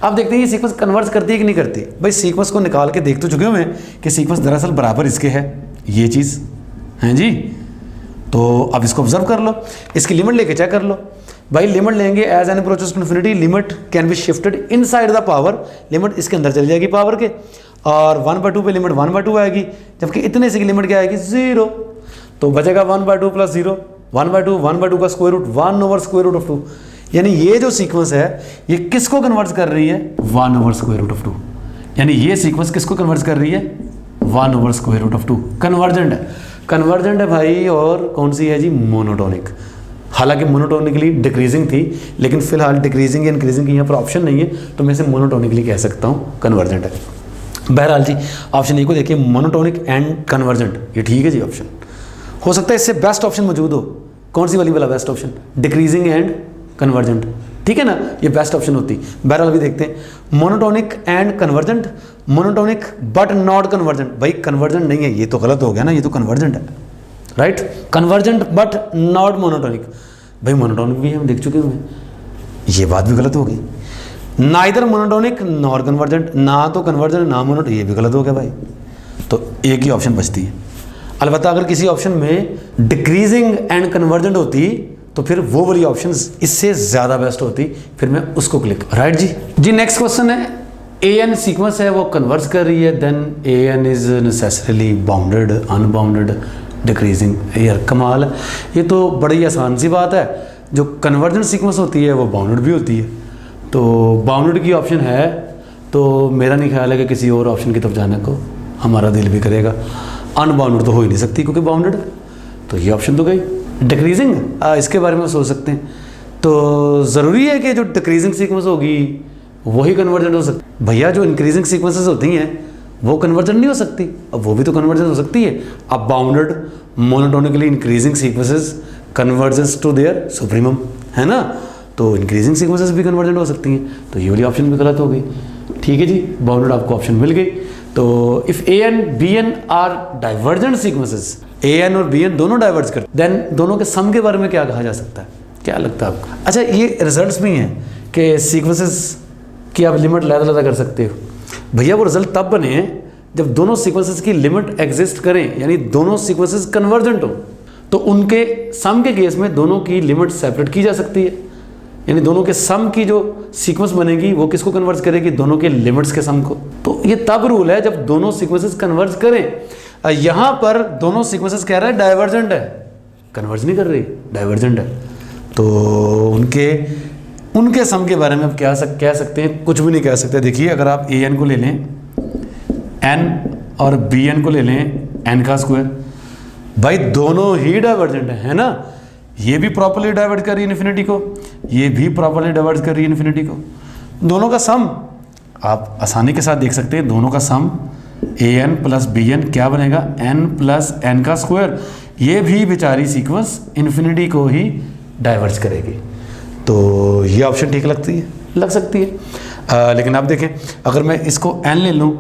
अब देखते हैं ये सीक्वेंस कन्वर्ज करती है कि नहीं करती। भाई सीक्वेंस को निकाल के देख तो चुके हुए हैं कि सीक्वेंस दरअसल बराबर इसके है, ये चीज़ है जी। तो अब इसको ऑब्जर्व कर लो, इसकी लिमिट लेके चेक कर लो। भाई लिमिट लेंगे, as n approaches to infinity limit can be shifted inside the power, limit इसके अंदर चली जाएगी पावर के, और 1/2 पे लिमिट 1/2 आएगी, जबकि इतने से की लिमिट क्या आएगी, 0। तो बचेगा 1/2 + 0, 1/2 का स्क्वायर रूट 1/√2। यानी ये जो सीक्वेंस है ये किसको कन्वर्ट कर रही है, 1/√2। यानी ये सीक्वेंस किसको कन्वर्ट कर रही है, 1/√2। कन्वर्जेंट है, कन्वर्जेंट है भाई। और कौन सी है जी, मोनोटोनिक। हालांकि मोनोटोनिकली डिक्रीजिंग थी, लेकिन फिलहाल डिक्रीजिंग या इंक्रीजिंग की यहाँ पर ऑप्शन नहीं है, तो मैं इसे मोनोटोनिकली कह सकता हूँ कन्वर्जेंट है। बहरहाल जी ऑप्शन ए को देखिए, मोनोटोनिक एंड कन्वर्जेंट, ये ठीक है जी ऑप्शन। हो सकता है इससे बेस्ट ऑप्शन मौजूद हो, कौन सी वाला best option, decreasing and convergent, ठीक है ना, ये बेस्ट ऑप्शन होती। बहरहाल भी देखते हैं, monotonic and convergent, monotonic but not convergent. भाई कन्वर्जेंट नहीं है, ये तो गलत हो गया ना, ये तो कन्वर्जेंट है, right. Convergent but not monotonic, भाई मोनोटोनिक भी हम देख चुके हुए हैं, ये बात भी गलत हो गई। नाइदर मोनोटोनिक नॉर कन्वर्जेंट, ना तो कन्वर्जेंट ना मोनोटोनिक, ये भी गलत हो गया भाई। तो एक ही ऑप्शन बचती है। अलबत्ता अगर किसी ऑप्शन में डिक्रीजिंग एंड कन्वर्जेंट होती तो फिर वो वाली ऑप्शन इससे ज़्यादा बेस्ट होती, फिर मैं उसको क्लिक, राइट जी। नेक्स्ट क्वेश्चन है, an सीक्वेंस है वो कन्वर्ज कर रही है, then an is necessarily bounded, unbounded, decreasing. यार कमाल है, ये तो बड़ी आसान सी बात है। जो कन्वर्जेंट सीक्वेंस होती है वो बाउंडेड भी होती है, तो बाउंडेड की ऑप्शन है, तो मेरा नहीं ख्याल है कि किसी और ऑप्शन की तरफ जाने को हमारा दिल भी करेगा। अनबाउंडेड तो हो ही नहीं सकती क्योंकि बाउंडेड, तो ये ऑप्शन तो गई। डिक्रीजिंग, इसके बारे में सोच सकते हैं, तो ज़रूरी है कि जो डिक्रीजिंग सीक्वेंस होगी वही कन्वर्जेंट हो सकती। भैया जो इंक्रीजिंग सीक्वेंसेस होती हैं वो कन्वर्जेंट नहीं हो सकती, अब वो भी तो कन्वर्जेंट हो सकती है। अब bounded monotonically increasing sequences convergence to their supremum, है ना, तो इंक्रीजिंग सीक्वेंसेस भी कन्वर्जेंट हो सकती हैं, तो ये वाली ऑप्शन भी गलत हो गई। ठीक है जी, बाउंडेड आपको ऑप्शन मिल गई। तो if an bn are divergent sequences, an और bn दोनों डाइवर्ज करते, देन दोनों के सम के बारे में क्या कहा जा सकता है, क्या लगता है आपको? अच्छा, ये रिजल्ट्स भी हैं कि सीक्वेंसेस की आप लिमिट लैदा कर सकते हो। भैया वो रिजल्ट तब बने हैं जब दोनों सीक्वेंसेस की लिमिट एग्जिस्ट करें, यानी दोनों सीक्वेंसेस कन्वर्जेंट हो, तो उनके सम के केस में दोनों की लिमिट सेपरेट की जा सकती है, यानी दोनों के सम की जो सीक्वेंस बनेगी वो किसको कन्वर्ज करेगी, दोनों के लिमिट्स के सम को। तो ये तब रूल है जब दोनों सीक्वेंसेस कन्वर्ज करें। यहाँ पर दोनों सीक्वेंसेस कह रहा है डाइवर्जेंट है, कन्वर्ज नहीं कर रही, डाइवर्जेंट है, तो उनके सम के बारे में अब कह सकते हैं, कुछ भी नहीं कह सकते। देखिए अगर आप an को ले लें n और bn को ले लें n का स्क्वायर, भाई दोनों ही डाइवर्जेंट है ना, ये भी प्रॉपर्ली डाइवर्ट कर रही है इन्फिनिटी को, ये भी प्रॉपर्ली डाइवर्ट कर रही है इन्फिनिटी को। दोनों का सम आप आसानी के साथ देख सकते हैं, दोनों का सम an + bn क्या बनेगा, n + n का स्क्वायर। ये भी बेचारी सीक्वेंस इन्फिनिटी को ही डाइवर्ज करेगी, तो ये ऑप्शन ठीक लग सकती है। लेकिन आप देखें, अगर मैं इसको n ले लूँ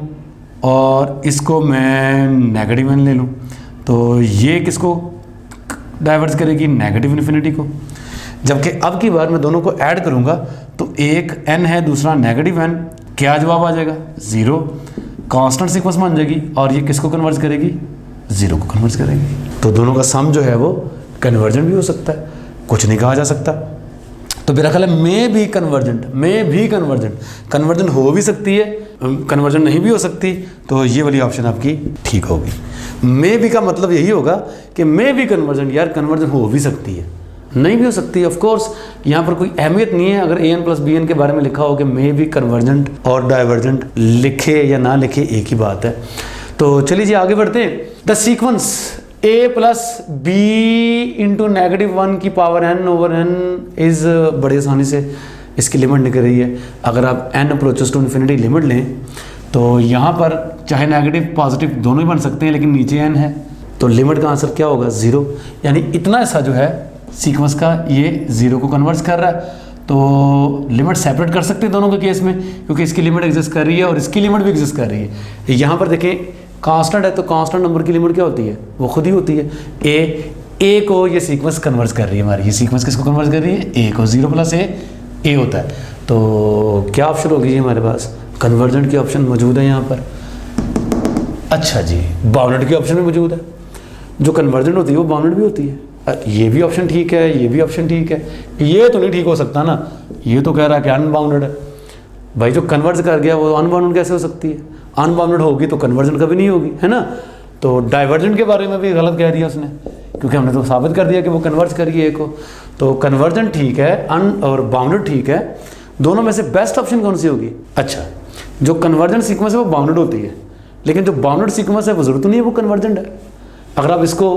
और इसको मैं नेगेटिव n ले लूँ, तो ये किसको डाइवर्ज करेगी, नेगेटिव इन्फिनिटी को। जबकि अब की बार मैं दोनों को ऐड करूंगा तो एक n है दूसरा नेगेटिव n, क्या जवाब आ जाएगा, 0। कांस्टेंट सीक्वेंस मान जाएगी और ये किसको कन्वर्ज करेगी, जीरो को कन्वर्ज करेगी। तो दोनों का सम जो है वो कन्वर्जेंट भी हो सकता है, कुछ नहीं कहा जा सकता। तो मेरा ख्याल है मे भी कन्वर्जेंट कन्वर्जन हो भी सकती है, कन्वर्जन नहीं भी हो सकती, तो ये वाली ऑप्शन आपकी ठीक होगी। मे भी का मतलब यही होगा कि मे भी कन्वर्जेंट, यार कन्वर्जन हो भी सकती है, नहीं भी हो सकती है। ऑफ कोर्स यहाँ पर कोई अहमियत नहीं है अगर an प्लस bn के बारे में लिखा हो कि मे भी कन्वर्जेंट और डाइवर्जेंट, लिखे या ना लिखे एक ही बात है। तो चलिए जी आगे बढ़ते हैं। The sequence a plus b into -1 की power n over n is, बड़ी आसानी से इसकी लिमिट निकल रही है। अगर आप n approaches to infinity limit लें तो यहाँ पर चाहे नेगेटिव पॉजिटिव दोनों ही बन सकते हैं, लेकिन नीचे n है तो लिमिट का आंसर क्या होगा, 0। यानी इतना ऐसा जो है सीक्वेंस का ये 0 को कन्वर्ट कर रहा है। तो लिमिट सेपरेट कर सकते हैं दोनों के केस में, क्योंकि इसकी लिमिट एग्जिस्ट कर रही है और इसकी लिमिट भी एग्जिस्ट कर रही है। यहाँ पर देखें कांस्टेंट है तो कांस्टेंट नंबर की लिमिट क्या होती है, वो खुद ही होती है ए को ये सीक्वेंस कन्वर्ट कर रही है हमारी। ये सीक्वेंस किसको कन्वर्ट कर रही है, ए को। 0 प्लस ए होता है। तो क्या ऑप्शन होगी जी हमारे पास, कन्वर्जेंट की ऑप्शन मौजूद है यहाँ पर। अच्छा जी, बाउंडेड की ऑप्शन भी मौजूद है। जो कन्वर्जेंट होती है वो बाउंडेड भी होती है। ये भी ऑप्शन ठीक है, ये भी ऑप्शन ठीक है। ये तो नहीं ठीक हो सकता ना, ये तो कह रहा है कि अनबाउंडेड है। भाई जो कन्वर्ज कर गया वो अनबाउंडेड कैसे हो सकती है, अनबाउंडेड होगी तो कन्वर्जन कभी नहीं होगी, है ना। तो डाइवर्जेंट के बारे में भी गलत कह दिया उसने, क्योंकि हमने तो साबित कर दिया कि वो कन्वर्ज करिए ए को। तो कन्वर्जन ठीक है, अन और बाउंडेड ठीक है। दोनों में से बेस्ट ऑप्शन कौन सी होगी। अच्छा, जो कन्वर्जेंट सीक्वेंस है वो बाउंडेड होती है, लेकिन जो बाउंडेड सीक्वेंस है वो जरूरत नहीं है वो कन्वर्जेंट है। अगर आप इसको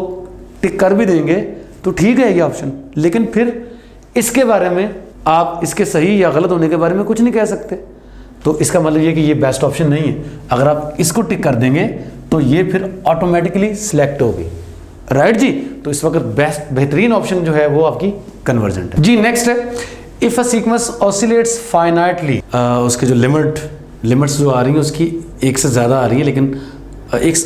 टिक कर भी देंगे तो ठीक है ये ऑप्शन, लेकिन फिर इसके बारे में आप इसके सही या गलत होने के बारे में कुछ नहीं कह सकते। तो इसका मतलब ये कि ये बेस्ट ऑप्शन नहीं है। अगर आप इसको टिक कर देंगे तो ये फिर ऑटोमेटिकली सिलेक्ट होगी, राइट जी। तो इस वक्त बेहतरीन ऑप्शन जो है वो आपकी कन्वर्जेंट है जी। नेक्स्ट है, if a sequence oscillates finitely, उसके जो लिमिट्स जो आ रही हैं उसकी एक से ज़्यादा आ रही है, लेकिन एक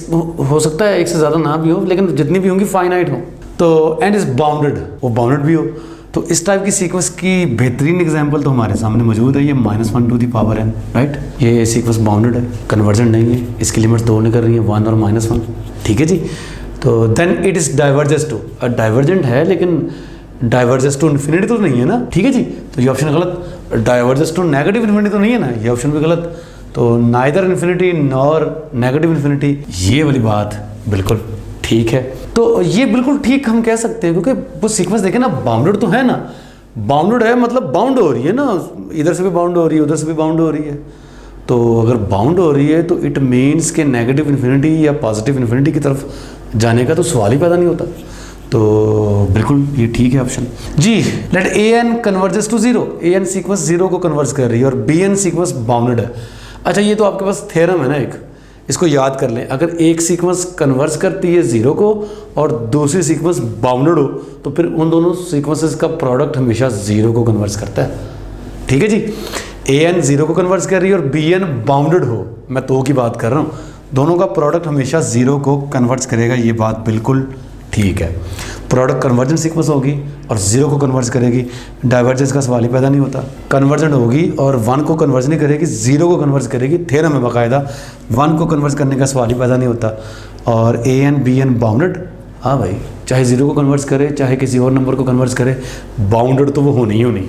हो सकता है एक से ज़्यादा ना भी हो, लेकिन जितनी भी होंगी फाइनाइट हो। तो एंड इज बाउंडेड, वो बाउंडेड भी हो। तो इस टाइप की सीक्वेंस की बेहतरीन एग्जांपल तो हमारे सामने मौजूद है, ये -1 to the power n, right. ये सीक्वेंस बाउंडेड है, कन्वर्जेंट नहीं है, इसकी लिमिट्स दो निकल रही है 1 और -1, ठीक है जी। तो then it is divergence to, divergent है लेकिन डाइवर्जेंस टू इन्फिनिटी तो नहीं है ना, ठीक है जी। तो ये ऑप्शन गलत। डाइवर्जेंस टू नेगेटिव इन्फिनिटी तो नहीं है ना, ये ऑप्शन भी गलत। तो neither infinity nor negative infinity, ये वाली बात बिल्कुल ठीक है। तो ये बिल्कुल ठीक हम कह सकते हैं, क्योंकि वो सीक्वेंस देखें ना, बाउंडेड तो है ना, बाउंडेड है मतलब बाउंड हो रही है ना, इधर से भी बाउंड हो रही है, उधर से भी बाउंड हो रही है। तो अगर बाउंड हो रही है तो इट मीन्स के नेगेटिव इन्फिनिटी या पॉजिटिव इन्फिनिटी की तरफ जाने का तो सवाल ही पैदा नहीं होता। तो बिल्कुल ये ठीक है ऑप्शन जी। Let an converges to 0, an sequence 0 को कन्वर्ज कर रही है और bn सीक्वेंस बाउंडेड है। अच्छा, ये तो आपके पास थ्योरम है ना एक, इसको याद कर लें। अगर एक सीक्वेंस कन्वर्ज करती है 0 को और दूसरी सीक्वेंस बाउंडेड हो तो फिर उन दोनों सीक्वेंसेस का प्रोडक्ट हमेशा 0 को कन्वर्ज करता है, ठीक है जी। an 0 को कन्वर्ज कर रही है और bn बाउंडेड हो, मैं तो की बात कर रहा हूँ, दोनों का प्रोडक्ट हमेशा 0 को कन्वर्ज करेगा, ये बात बिल्कुल ठीक है। प्रोडक्ट कन्वर्जेंट सीक्वेंस होगी और 0 को कन्वर्ज करेगी, डाइवर्जेंस का सवाल ही पैदा नहीं होता। कन्वर्जेंट होगी और 1 को कन्वर्ज नहीं करेगी, 0 को कन्वर्ज करेगी, थ्योरम में बाकायदा 1 को कन्वर्ज करने का सवाल ही पैदा नहीं होता। और an bn बाउंडेड, हाँ भाई, चाहे 0 को कन्वर्ज करे चाहे किसी और नंबर को कन्वर्ज करे, बाउंडेड तो वो होनी ही होनी।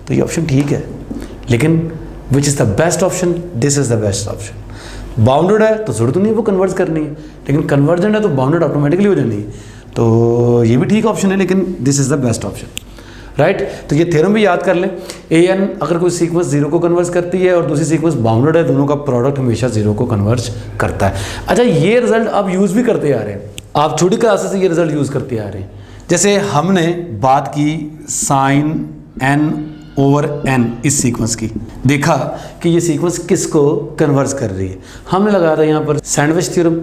तो ये ऑप्शन ठीक है, लेकिन which is the best option, this is the best option. Bounded है तो जरूरत नहीं है वो कन्वर्ज करनी है, लेकिन कन्वर्जेंट है तो बाउंडेड ऑटोमेटिकली हो जानी है। तो ये भी ठीक ऑप्शन है, लेकिन this is the best option, right. तो ये थ्योरम भी याद कर लें। an अगर कोई सीक्वेंस 0 को कन्वर्ज करती है और दूसरी सीक्वेंस बाउंडेड है, दोनों का प्रोडक्ट हमेशा 0 को कन्वर्ज करता है। अच्छा, ये रिजल्ट आप यूज़ भी करते आ रहे हैं, आप छोटी क्लासेस से ये रिजल्ट यूज़ करते आ रहे हैं। जैसे हमने बात की साइन n ओवर n इस सीक्वेंस की, देखा कि ये सीक्वेंस किसको कन्वर्ज कर रही है। हमने लगाया था यहाँ पर सैंडविच थ्योरम।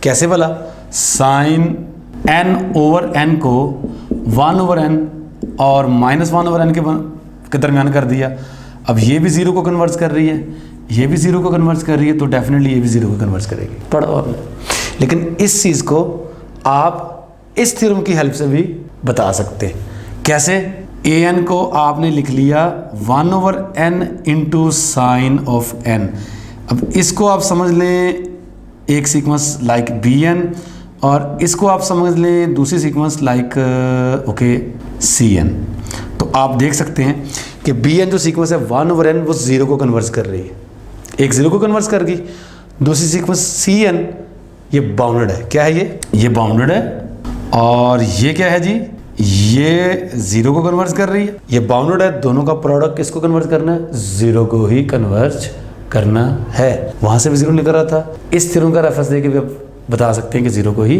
कैसे भला, साइन n ओवर n को 1 ओवर n और -1 ओवर n के दरमियान कर दिया। अब ये भी 0 को कन्वर्ज कर रही है, ये भी 0 को कन्वर्ज कर रही है, तो डेफिनेटली ये भी 0 को कन्वर्ज करेगी, पढ़ा आपने। लेकिन इस चीज़ को आप इस थ्योरम की हेल्प से भी बता सकते हैं। कैसे, an को आपने लिख लिया 1 over n into sine of n। अब इसको आप समझ लें एक सीक्वेंस लाइक बी एन, और इसको आप समझ लें दूसरी sequence like okay c n. तो आप देख सकते हैं कि बी एन जो सीक्वेंस है 1/n वो 0 को कन्वर्स कर रही है, एक 0 को कन्वर्स कर गई। दूसरी सीक्वेंस सी एन ये बाउंडेड है, क्या है ये बाउंडेड है, और ये क्या है जी, ये 0 को कन्वर्स कर रही है, ये बाउंडेड है। दोनों का प्रोडक्ट किसको कन्वर्ट करना है, 0 को ही कन्वर्ज करना है। वहां से भी 0 निकल रहा था, इस थ्योरम का रेफरेंस देके भी आप बता सकते हैं कि 0 को ही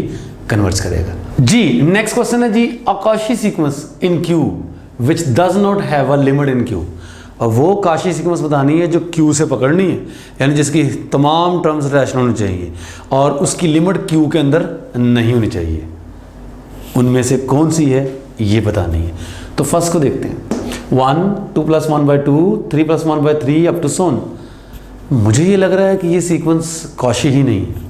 कन्वर्ट करेगा जी। नेक्स्ट क्वेश्चन है जी, a Cauchy sequence in Q which does not have a limit in Q. और वो कॉची सीक्वेंस बतानी है जो क्यू से पकड़नी है, यानी जिसकी तमाम टर्म्स रैशनल होनी चाहिए और उसकी लिमिट क्यू के अंदर नहीं होनी चाहिए। उनमें से कौन सी है ये बतानी है। तो फर्स्ट को देखते हैं, 1 2 + 1/2 3 + 1/3 अप टू सोन। मुझे ये लग रहा है कि ये सीक्वेंस कॉची ही नहीं है।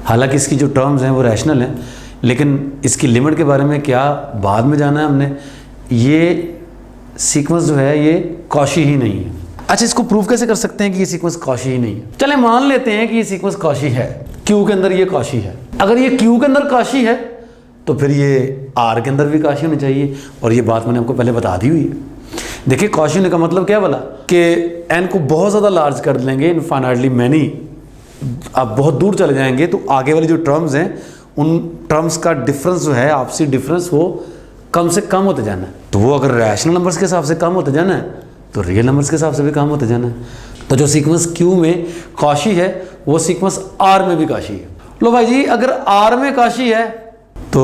हालांकि इसकी जो टर्म्स हैं वो रैशनल हैं, लेकिन इसकी लिमिट के बारे में क्या बाद में जाना है हमने। ये सीक्वेंस जो है ये कॉची ही नहीं है। अच्छा, इसको प्रूव कैसे कर सकते हैं कि ये सीक्वेंस कॉची ही नहीं है। चले मान लेते हैं कि ये सीक्वेंस कॉची है, क्यू के अंदर ये कॉची है। अगर ये क्यू के अंदर कॉची है तो फिर ये आर के अंदर भी कॉची होनी चाहिए, और ये बात मैंने आपको पहले बता दी हुई है। देखिए, कॉची होने का मतलब क्या बोला कि एन को बहुत ज़्यादा लार्ज कर लेंगे, इनफाइनाइटली मैनी, आप बहुत दूर चले जाएंगे तो आगे वाली जो टर्म्स हैं उन टर्म्स का डिफरेंस जो है, आपसी डिफरेंस, वो कम से कम होते जाना है। तो वो अगर रैशनल नंबर्स के हिसाब से कम होते जाना है तो रियल नंबर्स के हिसाब से भी कम होते जाना है। तो जो सीक्वेंस क्यू में कॉची है वो सीक्वेंस आर में भी कॉची है। लो भाई जी, अगर आर में कॉची है तो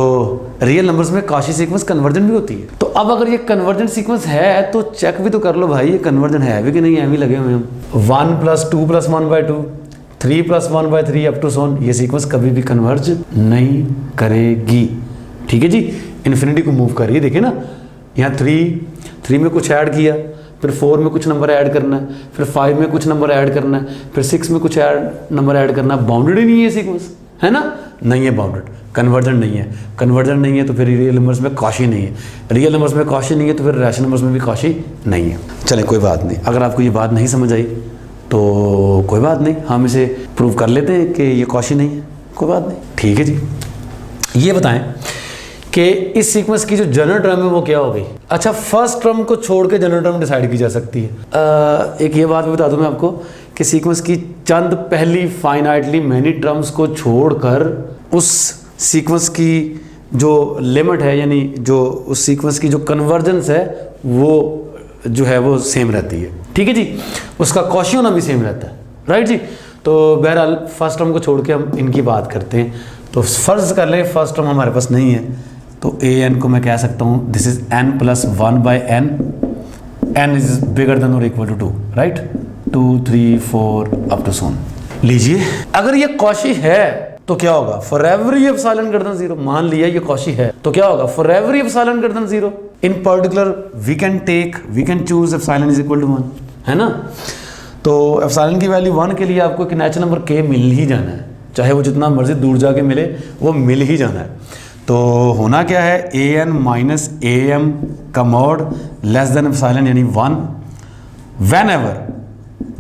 रियल नंबर्स में कॉची सीक्वेंस कन्वर्जन भी होती है। तो अब अगर ये कन्वर्जन सीक्वेंस है तो चेक भी तो कर लो भाई, ये कन्वर्जन है भी कि नहीं, है भी लगे हुए हम। 1 + 2 + 1/2 3 + 1/3 अप टू सोन, ये सीक्वेंस कभी भी कन्वर्ज नहीं करेगी। ठीक है जी, इन्फिनिटी को मूव करिए, देखिए ना, यहाँ 3 में कुछ ऐड किया, फिर 4 में कुछ नंबर ऐड करना है, फिर 5 में कुछ नंबर ऐड करना है, फिर 6 में कुछ नंबर ऐड करना है। बाउंडेड ही नहीं है सीक्वेंस, है ना, नहीं है बाउंडेड, कन्वर्जन नहीं है। कन्वर्जन नहीं है तो फिर रियल नंबर्स में कॉची नहीं है, रियल नंबर्स में कॉची नहीं है तो फिर रैशनल नंबर्स में भी कॉची नहीं है। चले कोई बात नहीं, अगर आपको ये बात नहीं समझ आई तो कोई बात नहीं, हम इसे प्रूव कर लेते हैं कि ये कॉची नहीं है, कोई बात नहीं। ठीक है जी, ये बताएं कि इस सीक्वेंस की जो जनरल टर्म है वो क्या हो गई। अच्छा, फर्स्ट टर्म को छोड़ के जनरल टर्म डिसाइड की जा सकती है। एक ये बात भी बता दूं मैं आपको कि सीक्वेंस की चंद पहली फाइनाइटली मैनी टर्म्स को छोड़कर उस सीक्वेंस की जो लिमिट है, यानी जो उस सीक्वेंस की जो कन्वर्जेंस है वो जो है वो सेम रहती है। ठीक है जी, उसका कॉची होना भी सेम रहता है, राइट जी। तो बहरहाल फर्स्ट टर्म को छोड़ के हम इनकी बात करते हैं। तो फर्ज कर लें फर्स्ट टर्म हमारे पास नहीं है, तो ए एन को मैं कह सकता हूँ this is n + 1/n, n is bigger than और equal to 2, right, 2 3 4 up to so on. लीजिए, अगर ये कॉची है तो क्या होगा, for every epsilon greater than 0। मान लिया ये कॉची है तो क्या होगा, for every epsilon greater than 0 in particular we can choose epsilon is equal to 1, है ना। तो एप्सिलॉन की वैल्यू 1 के लिए आपको एक नेचुरल नंबर k मिल ही जाना है, चाहे वो जितना मर्जी दूर जाके मिले, वो मिल ही जाना है। तो होना क्या है, an माइनस am का मॉड लेस देन एप्सिलॉन यानी 1 व्हेन एवर,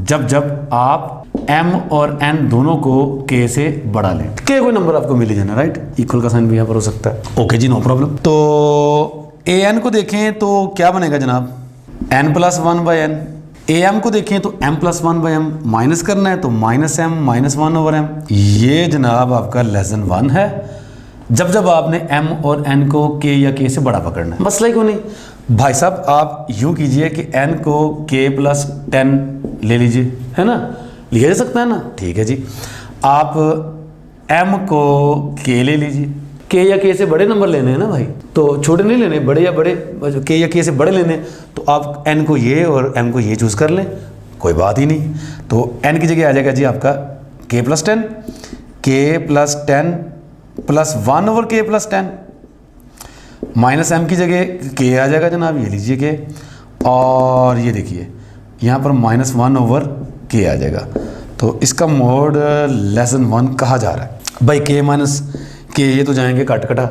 जब आप m और n दोनों को k से बढ़ा लें, k कोई नंबर आपको मिल ही जाना, राइट। इक्वल का साइन भी यहाँ पर हो सकता है, ओके जी, नो प्रॉब्लम। तो an को देखें तो क्या बनेगा जनाब, n + 1/n। am को देखें तो m + 1/m, माइनस करना है तो -m - 1/m। ये जनाब आपका लेस देन 1 है जब आपने m और n को k या k से बड़ा पकड़ना है। मसला ही क्यों नहीं भाई साहब, आप यूँ कीजिए कि n को k + 10 ले लीजिए, है ना, लिया जा सकता है ना। ठीक है जी, आप m को k ले लीजिए, k या k से बड़े नंबर लेने हैं ना भाई, तो छोटे नहीं लेने, बड़े या बड़े, k या k से बड़े लेने, तो आप n को ये और m को ये चूज़ कर लें, कोई बात ही नहीं। तो n की जगह आ जाएगा जी आपका k + 10, k + 10 + 1/k + 10, minus m की जगह k आ जाएगा जनाब, ये लीजिए k, और ये देखिए यहाँ पर -1/k आ जाएगा। तो इसका मोड लेस देन 1 कहा जा रहा है भाई, k - k ये तो जाएंगे कटा,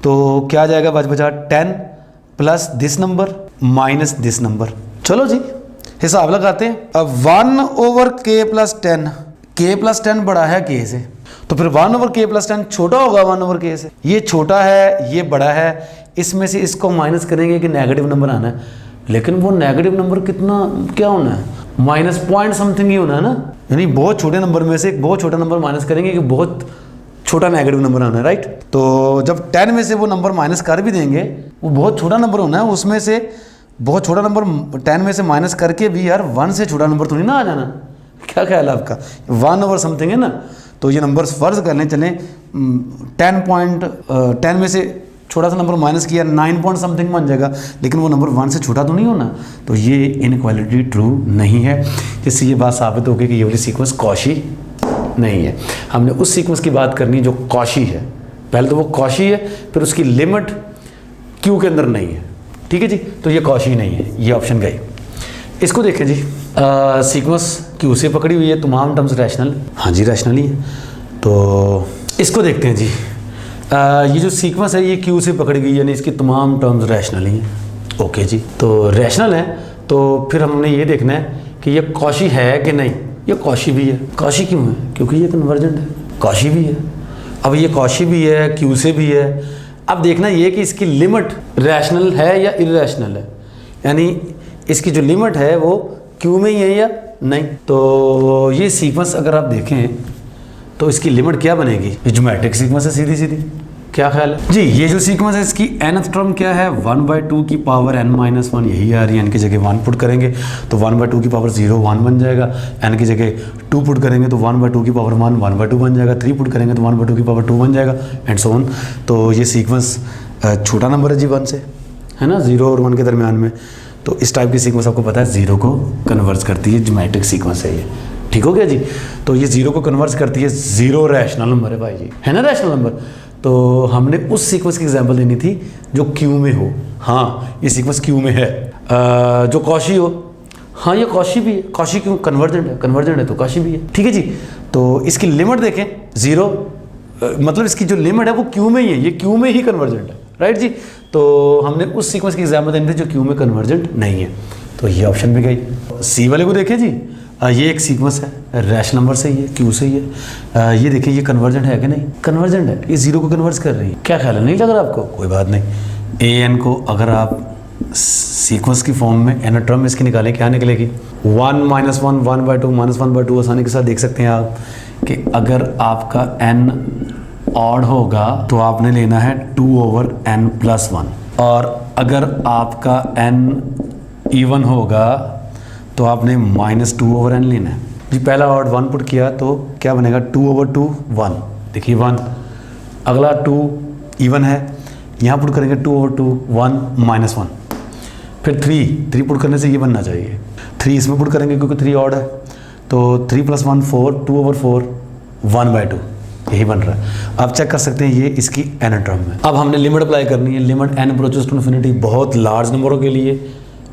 तो क्या आ जाएगा बचा 10 + this number minus this number. चलो जी, हिसाब लगाते हैं। अब 1/k+10, k+10 बड़ा है k से, तो फिर 1/k+10 छोटा होगा 1/k से। ये छोटा है, ये बड़ा है, इसमें से इसको माइनस करेंगे कि नेगेटिव नंबर आना है, लेकिन वो नेगेटिव नंबर कितना क्या होना है, माइनस पॉइंट समथिंग ही होना है ना, यानी बहुत छोटे नंबर में से एक बहुत छोटा नंबर माइनस करेंगे कि बहुत छोटा नेगेटिव नंबर आना है, राइट। तो जब 10 में से वो नंबर माइनस कर भी देंगे, वो बहुत छोटा नंबर होना है, उसमें से बहुत छोटा नंबर 10 में से माइनस करके भी यार 1 से छोटा नंबर तो नहीं ना आ जाना। क्या ख्याल है आपका, 1 ओवर समथिंग है ना, तो ये नंबर फर्ज कर लें, चलें 10 में से छोटा सा नंबर माइनस किया 9 पॉइंट समथिंग बन जाएगा, लेकिन वो नंबर 1 से छोटा तो नहीं होना, तो ये इनइक्वालिटी ट्रू नहीं है, जिससे ये बात साबित होगी कि ये वाली सीक्वेंस कॉशी नहीं है। हमने उस सीक्वेंस की बात करनी जो कॉशी है, पहले तो वो कॉशी है, फिर उसकी लिमिट क्यू के अंदर नहीं है, ठीक है जी, तो ये कॉशी नहीं है, ये ऑप्शन गई। इसको देखें जी, सीक्वेंस क्यू से पकड़ी हुई है, तमाम टर्म्स रैशनल, हाँ जी रैशनल ही है, तो इसको देखते हैं जी। ये जो सीक्वेंस है ये क्यू से पकड़ी गई, यानी इसकी तमाम टर्म्स रैशनल ही हैं, ओके जी। तो रैशनल है, तो फिर हमने ये देखना है कि ये कॉशी है कि नहीं। ये कॉशी भी है, कॉशी क्यों है, क्योंकि ये कन्वर्जेंट है, कॉशी भी है। अब ये कॉशी भी है, क्यू से भी है, अब देखना ये कि इसकी लिमिट रैशनल है या इरैशनल है, यानी इसकी जो लिमिट है वो क्यू में ही है या नहीं। तो ये सीक्वेंस अगर आप देखें तो इसकी लिमिट क्या बनेगी, ये ज्योमेट्रिक सीक्वेंस है सीधी सीधी, क्या ख्याल है जी। ये जो सीक्वेंस है इसकी nth टर्म क्या है, 1/2 की पावर n-1, यही आ रही है, n की जगह 1 पुट करेंगे तो 1/2 की पावर 0 1 बन जाएगा, n की जगह 2 पुट करेंगे तो 1/2 की पावर 1 1/2 बन जाएगा, 3 पुट करेंगे तो 1/2 की पावर 2 बन जाएगा, एंड सो ऑन। तो ये सीक्वेंस छोटा नंबर है जी 1 से, है ना, 0 और 1 के दरमियान में, तो इस टाइप की सीक्वेंस आपको पता है 0 को कन्वर्ट करती है, ज्योमेट्रिक सीक्वेंस है ये, ठीक हो गया जी। तो ये 0 को कन्वर्ट करती है, 0 रैशनल नंबर है भाई जी, है ना रैशनल नंबर। तो हमने उस सीक्वेंस की एग्जांपल देनी थी जो क्यू में हो, हाँ ये सीक्वेंस क्यू में है, जो कॉशी हो, हाँ ये कॉशी भी है, कॉशी क्यों, कन्वर्जेंट है तो कॉशी भी है, ठीक है जी। तो इसकी लिमिट देखें 0, मतलब इसकी जो लिमिट है वो क्यू में ही है, ये क्यू में ही कन्वर्जेंट है, राइट जी। तो हमने उस सीक्वेंस की एग्जांपल देनी थी जो क्यू में कन्वर्जेंट नहीं है, तो ये ऑप्शन भी गई। सी वाले को देखें जी, ये एक सीक्वेंस है, रैशनल नंबर से ही है, क्यू से ही है, ये देखिए ये कन्वर्जेंट है कि नहीं, कन्वर्जेंट है, ये 0 को कन्वर्ट कर रही है, क्या ख्याल है, नहीं लग रहा आपको, कोई बात नहीं। ए एन को अगर आप सीक्वेंस की फॉर्म में एन टर्म इसकी निकालें, क्या निकलेगी, 1 - 1 1/2 -1/2, आसानी के साथ देख सकते हैं आप कि अगर आपका n ऑड होगा तो आपने लेना है 2/n+1, और अगर आपका n इवन होगा तो आपने -2/n लेना है जी। पहला ऑड 1 पुट किया तो क्या बनेगा, 2/2 1, देखिए 1, अगला 2 इवन है, यहाँ पुट करेंगे 2/2 1 -1, फिर 3 पुट करने से ये बनना चाहिए, 3 इसमें पुट करेंगे क्योंकि 3 ऑड है, तो 3 + 1 4, 2/4 1/2, यही बन रहा है। आप चेक कर सकते हैं ये इसकी n टर्म है। अब हमने लिमिट अप्लाई करनी है, limit n approaches to infinity, बहुत लार्ज नंबरों के लिए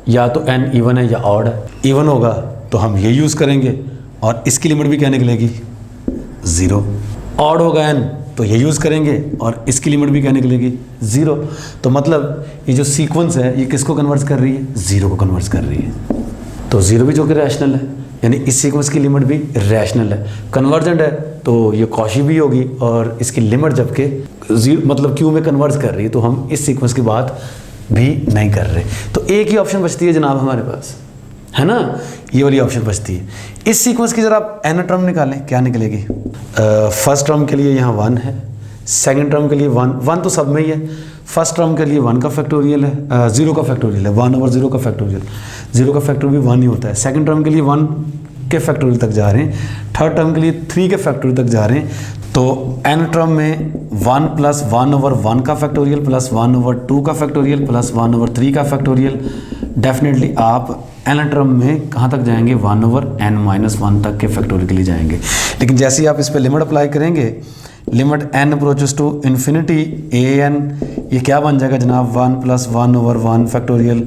या तो n इवन है या ऑड है, इवन होगा तो हम ये यूज़ करेंगे और इसकी लिमिट भी क्या निकलेगी 0, ऑड होगा n तो ये यूज़ करेंगे और इसकी लिमिट भी क्या निकलेगी 0। तो मतलब ये जो सीक्वेंस है ये किसको कन्वर्ट कर रही है, 0 को कन्वर्ट कर रही है, तो 0 भी जो कि रैशनल है, यानी इस सीक्वेंस की लिमिट भी रैशनल है, कन्वर्जेंट है तो ये कॉशी भी होगी, और इसकी लिमिट जबकि 0 मतलब क्यू में कन्वर्ट कर रही है, तो हम इस सीक्वेंस की बात भी नहीं कर रहे। तो एक ही ऑप्शन बचती है जनाब हमारे पास, है ना, ये वाली ऑप्शन बचती है। इस सीक्वेंस की जरा आप एन टर्म निकालें, क्या निकलेगी, फर्स्ट टर्म के लिए यहाँ 1 है, सेकंड टर्म के लिए 1 तो सब में ही है, फर्स्ट टर्म के लिए 1 का फैक्टोरियल है, 0 का फैक्टोरियल है, 1/0 का फैक्टोरियल, 0 का फैक्टोरियल भी 1 ही होता है, सेकंड टर्म के लिए 1 के फैक्टोरियल तक जा रहे हैं, थर्ड टर्म के लिए 3 के फैक्टोरियल तक जा रहे हैं। तो n टर्म में 1 + 1/1 का फैक्टोरियल प्लस 1/2 का फैक्टोरियल प्लस 1/3 का फैक्टोरियल, डेफिनेटली आप n टर्म में कहाँ तक जाएंगे, 1/n-1 तक के फैक्टोरियल के लिए जाएंगे। लेकिन जैसे ही आप इस पर लिमिट अप्लाई करेंगे, limit n approaches to infinity an, ये क्या बन जाएगा जनाब, 1 + 1/1 factorial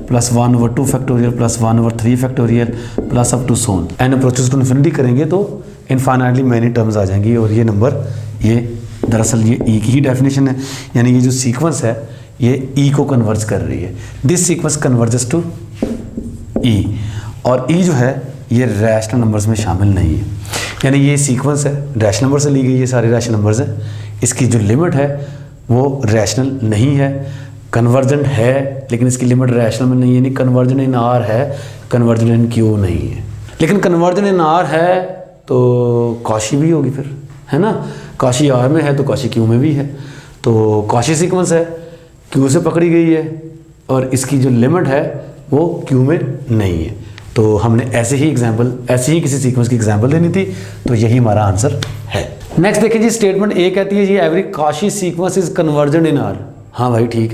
plus 1/2 factorial plus 1/3 factorial plus up to so on, n approaches to infinity करेंगे तो इनफाइनाइटली मैनी टर्म्स आ जाएंगी, और ये नंबर ये दरअसल ये ई की ही डेफिनेशन है, यानी ये जो सीक्वेंस है ये ई को कन्वर्ज कर रही है, दिस सीक्वेंस कन्वर्जेस टू ई। और ई जो है ये रैशनल नंबर्स में शामिल नहीं है, यानी ये सीक्वेंस है रैशनल नंबर से ली गई, ये सारे रैशनल नंबर्स हैं, इसकी जो लिमिट है वो रैशनल नहीं है, कन्वर्जेंट है लेकिन इसकी लिमिट रैशनल में नहीं है, यानी कन्वर्जन इन आर है, कन्वर्जन इन क्यू नहीं है। लेकिन कन्वर्जन इन आर है तो कॉशी भी होगी फिर, है ना, कॉशी आर में है तो कॉशी क्यू में भी है, तो कॉशी सीक्वेंस है, क्यू से पकड़ी गई है और इसकी जो लिमिट है वो क्यू में नहीं है। तो हमने ऐसे ही किसी सीक्वेंस की एग्जांपल देनी थी, तो यही हमारा आंसर है। नेक्स्ट देखिए जी, स्टेटमेंट ए कहती है जी every Cauchy sequence is convergent in R. हाँ भाई ठीक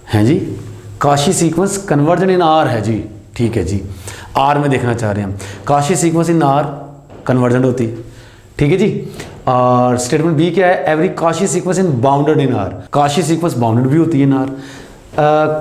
है जी, Cauchy sequence convergent in R है जी, ठीक है जी, आर में देखना चाह रहे हैं हम, Cauchy sequence in are convergent होती है, ठीक है जी। और स्टेटमेंट बी क्या है, every Cauchy sequence in bounded in R, Cauchy sequence bounded भी होती है in R.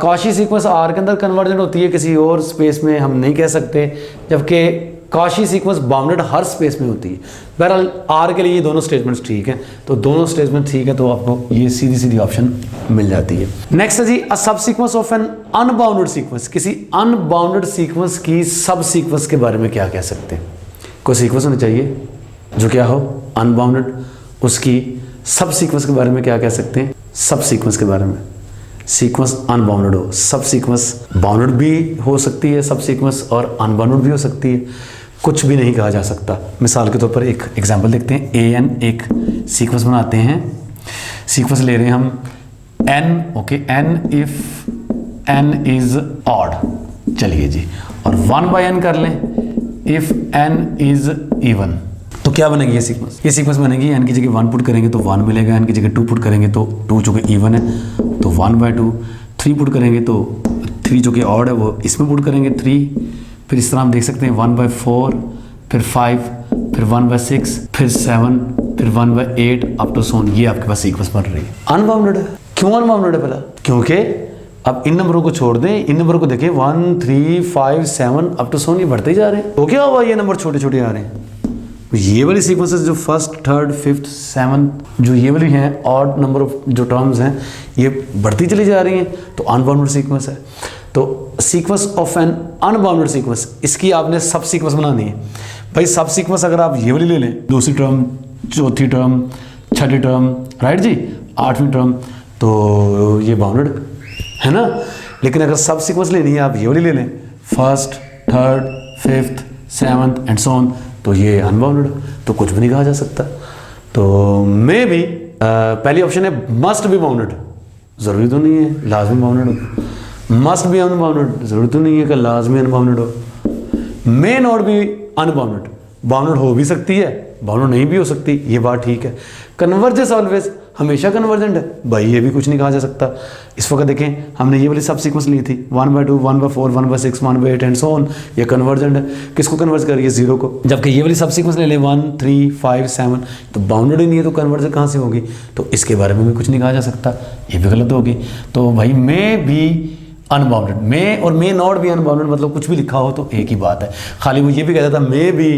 Cauchy sequence R के अंदर कन्वर्जेंट होती है, किसी और स्पेस में हम नहीं कह सकते, जबकि कॉशी सीक्वेंस बाउंडेड हर स्पेस में होती है। बहरहाल आर के लिए ये दोनों स्टेटमेंट्स ठीक हैं, तो दोनों स्टेटमेंट ठीक है, तो आपको ये सीधी सीधी ऑप्शन मिल जाती है। नेक्स्ट है जी, a subsequence of n unbounded sequence, किसी अनबाउंडेड सीक्वेंस की सब सीक्वेंस के बारे में क्या कह सकते हैं। कोई सीक्वेंस होनी चाहिए जो क्या हो अनबाउंडेड, उसकी सब सीक्वेंस के बारे में क्या कह सकते हैं, सब सीक्वेंस के बारे में, सीक्वेंस अनबाउंडेड हो, सब सीक्वेंस बाउंडेड भी हो सकती है सब सीक्वेंस और अनबाउंडेड भी हो सकती है, कुछ भी नहीं कहा जा सकता। मिसाल के तौर पर एक एग्जांपल देखते हैं, ए एन एक सीक्वेंस बनाते हैं, सीक्वेंस ले रहे हैं हम n, okay, n if n is odd, चलिए जी, और 1/n कर लें इफ एन इज इवन, तो क्या बनेगी ये सीक्वेंस, ये सीक्वेंस बनेगी एन की जगह 1 पुट करेंगे तो 1 मिलेगा, एन की जगह 2 पुट करेंगे तो 2 चूँकि इवन है तो 1/2, 3 पुट करेंगे तो 3 जो कि ऑड है वो इसमें पुट करेंगे 3, फिर इस तरह हम देख सकते हैं 1/4, फिर 5, फिर 1/6, फिर 7, फिर 1/8 अप टू सोन, ये आपके पास सीक्वेंस बन रही है। अनबाउंडेड है, क्यों अनबाउंडेड है पहला, क्योंकि अब इन नंबरों को छोड़ दें, इन नंबरों को देखें 1, 3, 5, 7 अप टू सोन, ये बढ़ते ही जा रहे हैं, तो क्या हुआ ये नंबर छोटे छोटे आ रहे हैं। ये वाली सीक्वेंसेस जो फर्स्ट, थर्ड, फिफ्थ, 7 जो ये वाली हैं ऑड नंबर ऑफ जो टर्म्स हैं ये बढ़ती चली जा रही हैं, तो अनबाउंडेड सीक्वेंस है। तो sequence of n unbounded sequence, इसकी आपने सब सीक्वेंस बनानी है भाई। सब सीक्वेंस अगर आप ये वाली ले लें, दूसरी टर्म, चौथी टर्म, छठी टर्म, राइट जी, 8वीं टर्म, तो ये बाउंडेड है ना। लेकिन अगर सब सीक्वेंस लेनी है आप ये वाली ले लें, first, third, fifth, 7th and so on, तो ये अनबाउंडेड, तो कुछ भी नहीं कहा जा सकता। तो मे भी पहली ऑप्शन है मस्ट बी बाउंडेड, ज़रूरी तो नहीं है लाजमी बाउंडेड हो, मस्ट बी अनबाउंडेड, ज़रूरी तो नहीं है कि लाजमी अनबाउंडेड हो, may not be unbounded, bounded हो भी सकती है, बाउंडेड नहीं भी हो सकती, ये बात ठीक है। कन्वर्जेंस ऑलवेज, हमेशा कन्वर्जेंट है भाई, ये भी कुछ नहीं कहा जा सकता। इस वक्त देखें हमने ये वाली सब सीक्वेंस ली थी 1/2, 1/4, 1/6, 1/8 एंड सो ऑन, ये कन्वर्जेंट है, किसको कन्वर्ज कर रही है, 0 को। जबकि ये वाली सब सीक्वेंस ले लें 1, 3, 5, 7, तो बाउंडेड ही नहीं है, तो कन्वर्जन कहाँ से होगी, तो इसके बारे में भी कुछ नहीं कहा जा सकता, ये भी गलत होगी। तो भाई मे बी अनबाउंडेड, मे और मे नॉट बी अनबाउंडेड मतलब कुछ भी लिखा हो तो एक ही बात है। खाली वो ये भी कहता था मे बी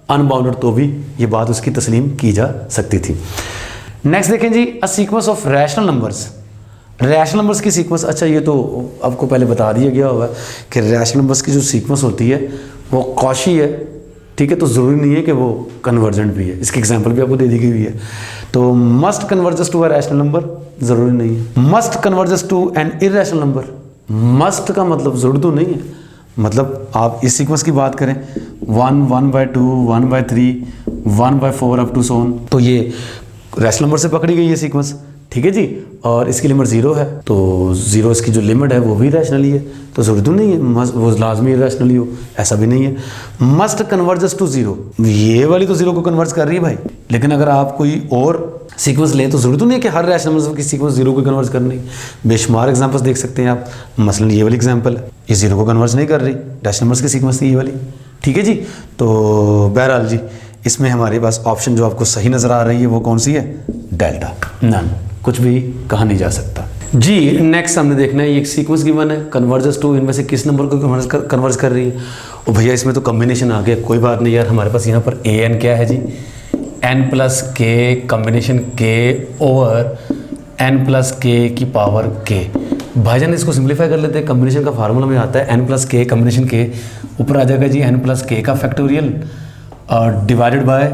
अनबाउंडेड, तो भी ये बात उसकी तस्लीम की जा सकती थी। नेक्स्ट देखें जी, a sequence of rational numbers, rational numbers की सीक्वेंस, अच्छा ये तो आपको पहले बता दिया गया होगा कि रैशनल नंबर्स की जो सीक्वेंस होती है वो कॉशी है, ठीक है, तो ज़रूरी नहीं है कि वो कन्वर्जेंट भी है, इसकी एग्जांपल भी आपको दे दी गई हुई है। तो must converges to a rational number, ज़रूरी नहीं है। Must converges to an irrational number, must का मतलब ज़रूरी तो नहीं है, मतलब आप इस सीक्वेंस की बात करें 1, 1/2, 1/3, 1/4 अप टू सोन, तो ये रैशनल नंबर से पकड़ी गई है सीक्वेंस, ठीक है जी, और इसकी लिमिट 0 है, तो 0 इसकी जो लिमिट है वो भी रैशनली है, तो ज़रूरत नहीं है वो लाजमी रैशनली हो, ऐसा भी नहीं है। मस्ट कन्वर्जेस टू 0, ये वाली तो 0 को कन्वर्ज कर रही है भाई, लेकिन अगर आप कोई और सीक्वेंस लें तो ज़रूरत नहीं है कि हर रैशनल नंबर की सीक्वेंस 0 को कन्वर्ज करनी। बेशुमार एग्जांपल्स देख सकते हैं आप, मसलन ये वाली एग्जांपल है, ये 0 को कन्वर्ज नहीं कर रही, रैशनल नंबर्स की सीक्वेंस थी ये वाली, ठीक है जी। तो बहरहाल जी इसमें हमारे पास ऑप्शन जो आपको सही नज़र आ रही है वो कौन सी है, डेल्टा, नन, कुछ भी कहा नहीं जा सकता जी। नेक्स्ट हमने देखना है, ये एक सीक्वेंस गिवन है, कन्वर्जेस टू, इनमें से किस नंबर को कन्वर्ज कर रही है। और भैया इसमें तो कम्बिनेशन आ गया, कोई बात नहीं यार, हमारे पास यहाँ पर an क्या है जी, n+k combination k over n+k की पावर k, भाईजान इसको सिंप्लीफाई कर लेते हैं। कम्बिनेशन का फार्मूला में आता है n प्लस के कम्बिनेशन के ऊपर आ जाएगा जी n प्लस के का factorial divided by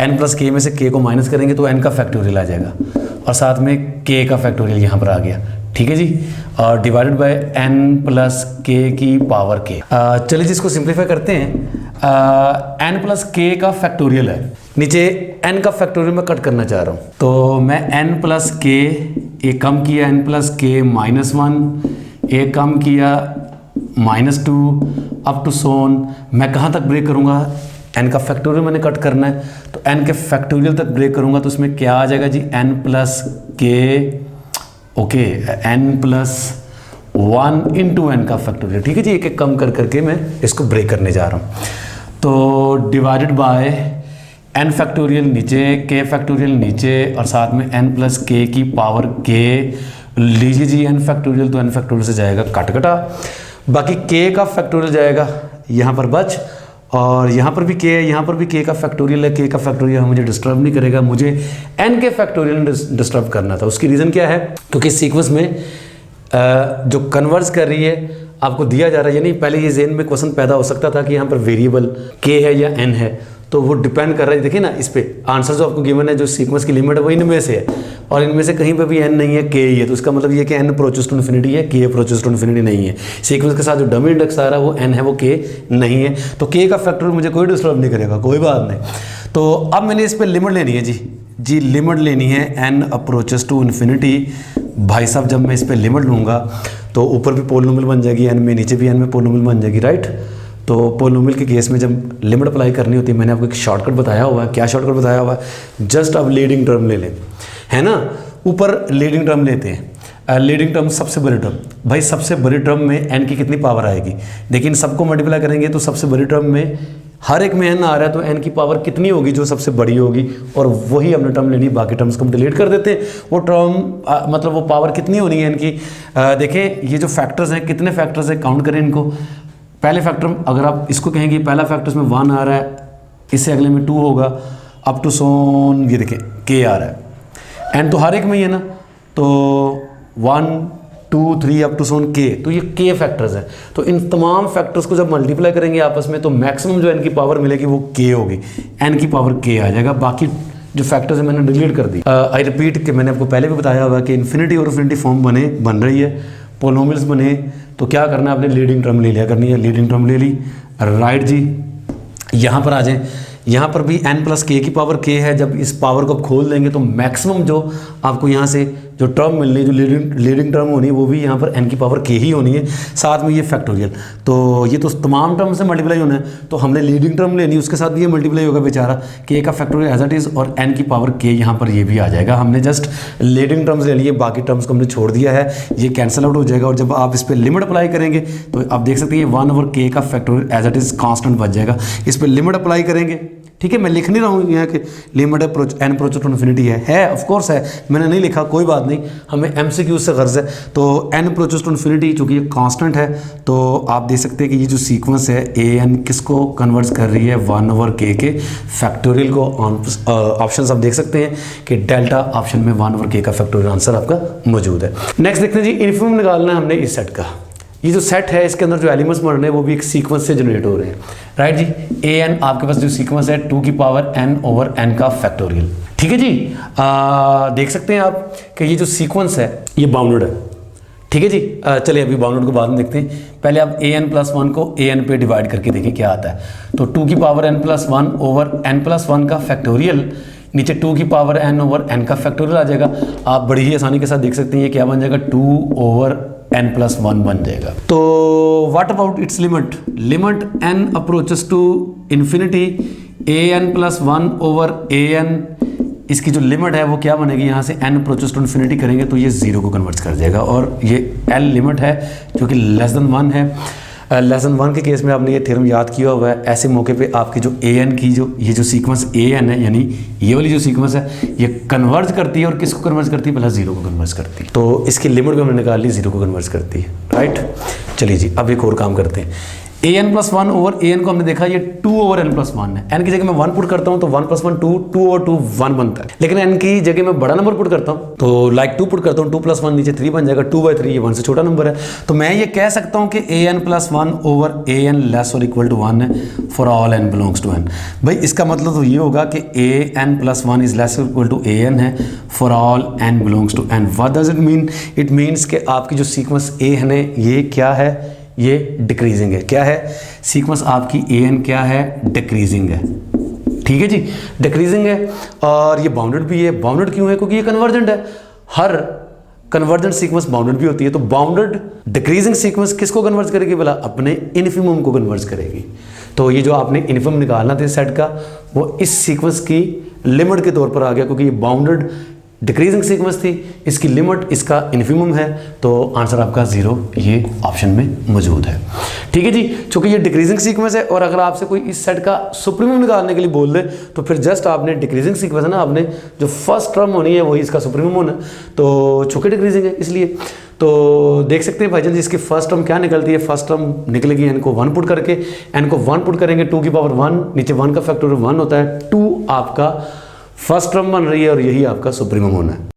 n plus के में से k को माइनस करेंगे तो n का फैक्टोरियल आ जाएगा और साथ में k का फैक्टोरियल यहाँ पर आ गया, ठीक है जी, और डिवाइडेड बाय n प्लस के की पावर k। चलिए जी इसको सिंप्लीफाई करते हैं। n प्लस के का फैक्टोरियल है, नीचे n का फैक्टोरियल मैं कट करना चाह रहा हूँ तो मैं n प्लस के एक कम किया n प्लस के माइनस 1 एक कम किया -2 अप टू सोन। मैं कहाँ तक ब्रेक करूँगा, n का फैक्टोरियल मैंने कट करना है तो n के फैक्टोरियल तक ब्रेक करूँगा तो उसमें क्या आ जाएगा जी n plus k okay n plus 1 into n का फैक्टोरियल, ठीक है जी। एक एक कम कर करके मैं इसको ब्रेक करने जा रहा हूँ तो डिवाइडेड बाय n फैक्टोरियल नीचे k फैक्टोरियल नीचे और साथ में n प्लस के की पावर k लीजिए जी n फैक्टोरियल, तो n फैक्टोरियल से जाएगा कट कटा, बाकी k का फैक्टोरियल जाएगा यहाँ पर बच और यहाँ पर भी k है, यहाँ पर भी k का फैक्टोरियल है। k का फैक्टोरियल मुझे डिस्टर्ब नहीं करेगा, मुझे n के फैक्टोरियल डिस्टर्ब करना था। उसकी रीज़न क्या है, क्योंकि सीक्वेंस में जो कन्वर्स कर रही है आपको दिया जा रहा है, यानी पहले ये ज़हन में क्वेश्चन पैदा हो सकता था कि यहाँ पर वेरिएबल k है या n है, तो वो डिपेंड कर रहा है। देखिए ना इस पे आंसर जो आपको गिवन है, जो सीक्वेंस की लिमिट है वो इनमें से है और इनमें से कहीं पे भी n नहीं है, k ही है, तो इसका मतलब ये कि n अप्रोचेस टू इन्फिनिटी है, k अप्रोचेस टू इन्फिनिटी नहीं है। सीक्वेंस के साथ जो डमी इंडेक्स आ रहा है वो n है, वो k नहीं है, तो k का फैक्टर मुझे कोई डिस्टर्ब नहीं करेगा, कोई बात नहीं। तो अब मैंने इस पर लिमिट लेनी है जी लिमिट लेनी है n अप्रोचेस टू इन्फिनिटी। भाई साहब जब मैं इस पर लिमिट लूँगा तो ऊपर भी पोलिनोमियल बन जाएगी n में, नीचे भी n में पोलिनोमियल बन जाएगी, राइट। तो पोलिनोमियल के केस में जब लिमिट अप्लाई करनी होती है, मैंने आपको एक शॉर्टकट बताया हुआ है। क्या शॉर्टकट बताया हुआ है, जस्ट अब लीडिंग टर्म ले लें, है ना, ऊपर लीडिंग टर्म लेते हैं, लीडिंग टर्म सबसे बड़ी टर्म, भाई सबसे बड़ी टर्म में n की कितनी पावर आएगी, लेकिन सबको मल्टीप्लाई करेंगे तो सबसे बड़ी टर्म में हर एक में n आ रहा है तो n की पावर कितनी होगी, जो सबसे बड़ी होगी, और वही हमने टर्म लेनी। बाकी टर्म्स को हम डिलीट कर देते हैं। वो टर्म मतलब वो पावर कितनी होनी है n की, देखें ये जो फैक्टर्स हैं, कितने फैक्टर्स हैं, काउंट करें इनको। पहले फैक्टर अगर आप इसको कहेंगे पहला फैक्टर इसमें 1 आ रहा है, इससे अगले में 2 होगा, अप टू सोन ये देखें k आ रहा है, n तो हर एक में ही है ना, तो 1 2 3 अप टू सोन k, तो ये k फैक्टर्स हैं। तो इन तमाम फैक्टर्स को जब मल्टीप्लाई करेंगे आपस में तो मैक्सिमम जो n की पावर मिलेगी वो k होगी, n की पावर k आ जाएगा। बाकी जो फैक्टर्स है मैंने डिलीट कर दी। आई रिपीट कि मैंने आपको पहले भी बताया हुआ कि इन्फिनिटी और इन्फिनिटी फॉर्म बन रही है, पोलिनोमियल्स बने, तो क्या करना है, आपने लीडिंग टर्म ले लिया करनी है। लीडिंग टर्म ले ली, राइट जी। यहाँ पर आ जाएं, यहाँ पर भी n प्लस के की पावर k है। जब इस पावर को खोल देंगे तो मैक्सिमम जो आपको यहाँ से जो टर्म मिलनी है, जो लीडिंग टर्म होनी है, वो भी यहाँ पर n की पावर k ही होनी है, साथ में ये फैक्टोरियल। तो ये तो तमाम टर्म से मल्टीप्लाई होना है, तो हमने लीडिंग टर्म लेनी, उसके साथ भी ये मल्टीप्लाई होगा बेचारा, k का फैक्टोरियल एज इट इज़ और n की पावर k यहाँ पर ये भी आ जाएगा। हमने जस्ट लीडिंग टर्म्स ले लिए, बाकी टर्म्स को हमने छोड़ दिया है, ये कैंसिल आउट हो जाएगा। और जब आप इस पर लिमिट अप्लाई करेंगे तो आप देख सकते हैं 1/k का factorial as it is constant बच जाएगा। इस पर लिमिट अप्लाई करेंगे, ठीक है, मैं लिख नहीं रहा हूँ यहाँ के limit n approach to infinity है ऑफ कोर्स है, मैंने नहीं लिखा, कोई बात नहीं, हमें MCQ से गर्ज है। तो n अप्रोच टू इन्फिनिटी चूँकि ये कांस्टेंट है, तो आप देख सकते हैं कि ये जो सीक्वेंस है an किसको कन्वर्ट कर रही है, 1/k के फैक्टोरियल को। ऑप्शन आप देख सकते हैं कि डेल्टा ऑप्शन में 1/k का फैक्टोरियल आंसर आपका मौजूद है। नेक्स्ट देखते हैं जी, इन्फिनिटी निकालना है हमने इस सेट का। ये जो सेट है इसके अंदर जो एलिमेंट्स बन रहे हैं वो भी एक सीक्वेंस से जनरेट हो रहे हैं, राइट जी। an आपके पास जो सीक्वेंस है 2 की पावर n/n का फैक्टोरियल, ठीक है जी। देख सकते हैं आप कि ये जो सीक्वेंस है ये बाउंडेड है, ठीक है जी। चलिए अभी बाउंडेड को बाद में देखते हैं, पहले आप an+1 को an पे डिवाइड करके देखिए क्या आता है। तो 2 की पावर n+1/n+1 का फैक्टोरियल, नीचे 2 की पावर n/n का फैक्टोरियल आ जाएगा। आप बड़ी ही आसानी के साथ देख सकते हैं ये क्या बन जाएगा, 2/n+1 बन जाएगा। तो what about its limit, limit n approaches to infinity an+1/an, इसकी जो लिमिट है वो क्या बनेगी, यहाँ से n अप्रोचेस टू इन्फिनिटी करेंगे तो ये 0 को कन्वर्ट कर जाएगा। और ये l लिमिट है जो कि लेस देन 1 है। लेस देन 1 के केस में आपने ये थ्योरम याद किया हुआ है। ऐसे मौके पे आपकी जो an की जो ये जो सीक्वेंस an है, यानी ये वाली जो सीक्वेंस है ये कन्वर्ज करती है, और किसको कन्वर्ज करती है, पहले 0 को कन्वर्ज करती है। तो इसकी लिमिट भी हमने निकाल ली, 0 को कन्वर्ज करती है, राइट। चलिए जी अब एक और काम करते हैं। ए n plus one over a N को हमने देखा ये 2 ओवर एन प्लस वन है। एन की जगह मैं 1 पुट करता हूँ तो 1 प्लस 1 2, 2 और 2 1 बनता है। लेकिन एन की जगह मैं बड़ा नंबर पुट करता हूँ तो लाइक 2 पुट करता हूँ, 2 प्लस 1 नीचे 3 बन जाएगा, 2/3 ये 1 से छोटा नंबर है। तो मैं ये कह सकता हूँ कि a n plus 1 over a n less और इक्वल टू 1 है for all n belongs to n. भाई इसका मतलब तो ये होगा कि a n plus 1 is less और इक्वल टू ए एन है for all n belongs to n. What does it mean? It means कि आपकी जो सीक्वेंस ए है ये क्या है? ये डिक्रीजिंग है। क्या है? सीक्वेंस आपकी ए एन क्या है? डिक्रीजिंग है। ठीक है जी, डिक्रीजिंग है और ये बाउंडेड भी है। बाउंडेड क्यों है? क्योंकि ये कन्वर्जेंट है। हर कन्वर्जेंट सीक्वेंस बाउंडेड भी होती है। तो बाउंडेड डिक्रीजिंग सीक्वेंस किसको कन्वर्ज करेगी? बोला अपने इन्फिमम को कन्वर्ज करेगी। तो ये जो आपने इन्फिमम निकालना था इस सेट का, वो इस सीक्वेंस की लिमिट के तौर पर आ गया, क्योंकि ये बाउंडेड डिक्रीजिंग सीक्वेंस थी, इसकी लिमिट इसका इन्फिमम है। तो आंसर आपका 0 ये ऑप्शन में मौजूद है। ठीक है जी, चूंकि ये डिक्रीजिंग सीक्वेंस है और अगर आपसे कोई इस सेट का सुप्रीमम निकालने के लिए बोल दे तो फिर जस्ट आपने डिक्रीजिंग सीक्वेंस है ना, आपने जो फर्स्ट टर्म होनी है वही इसका सुप्रीमम होना। तो चूंकि डिक्रीजिंग है इसलिए तो देख सकते हैं भाईजान जी इसकी फर्स्ट टर्म क्या निकलती है। फर्स्ट टर्म निकलेगी एन को 1 पुट करके, एन को 1 पुट करेंगे 2 की पावर 1, नीचे 1 का फैक्टर 1 होता है, 2 आपका फर्स्ट टर्म बन रही है और यही आपका सुप्रीमम होना है।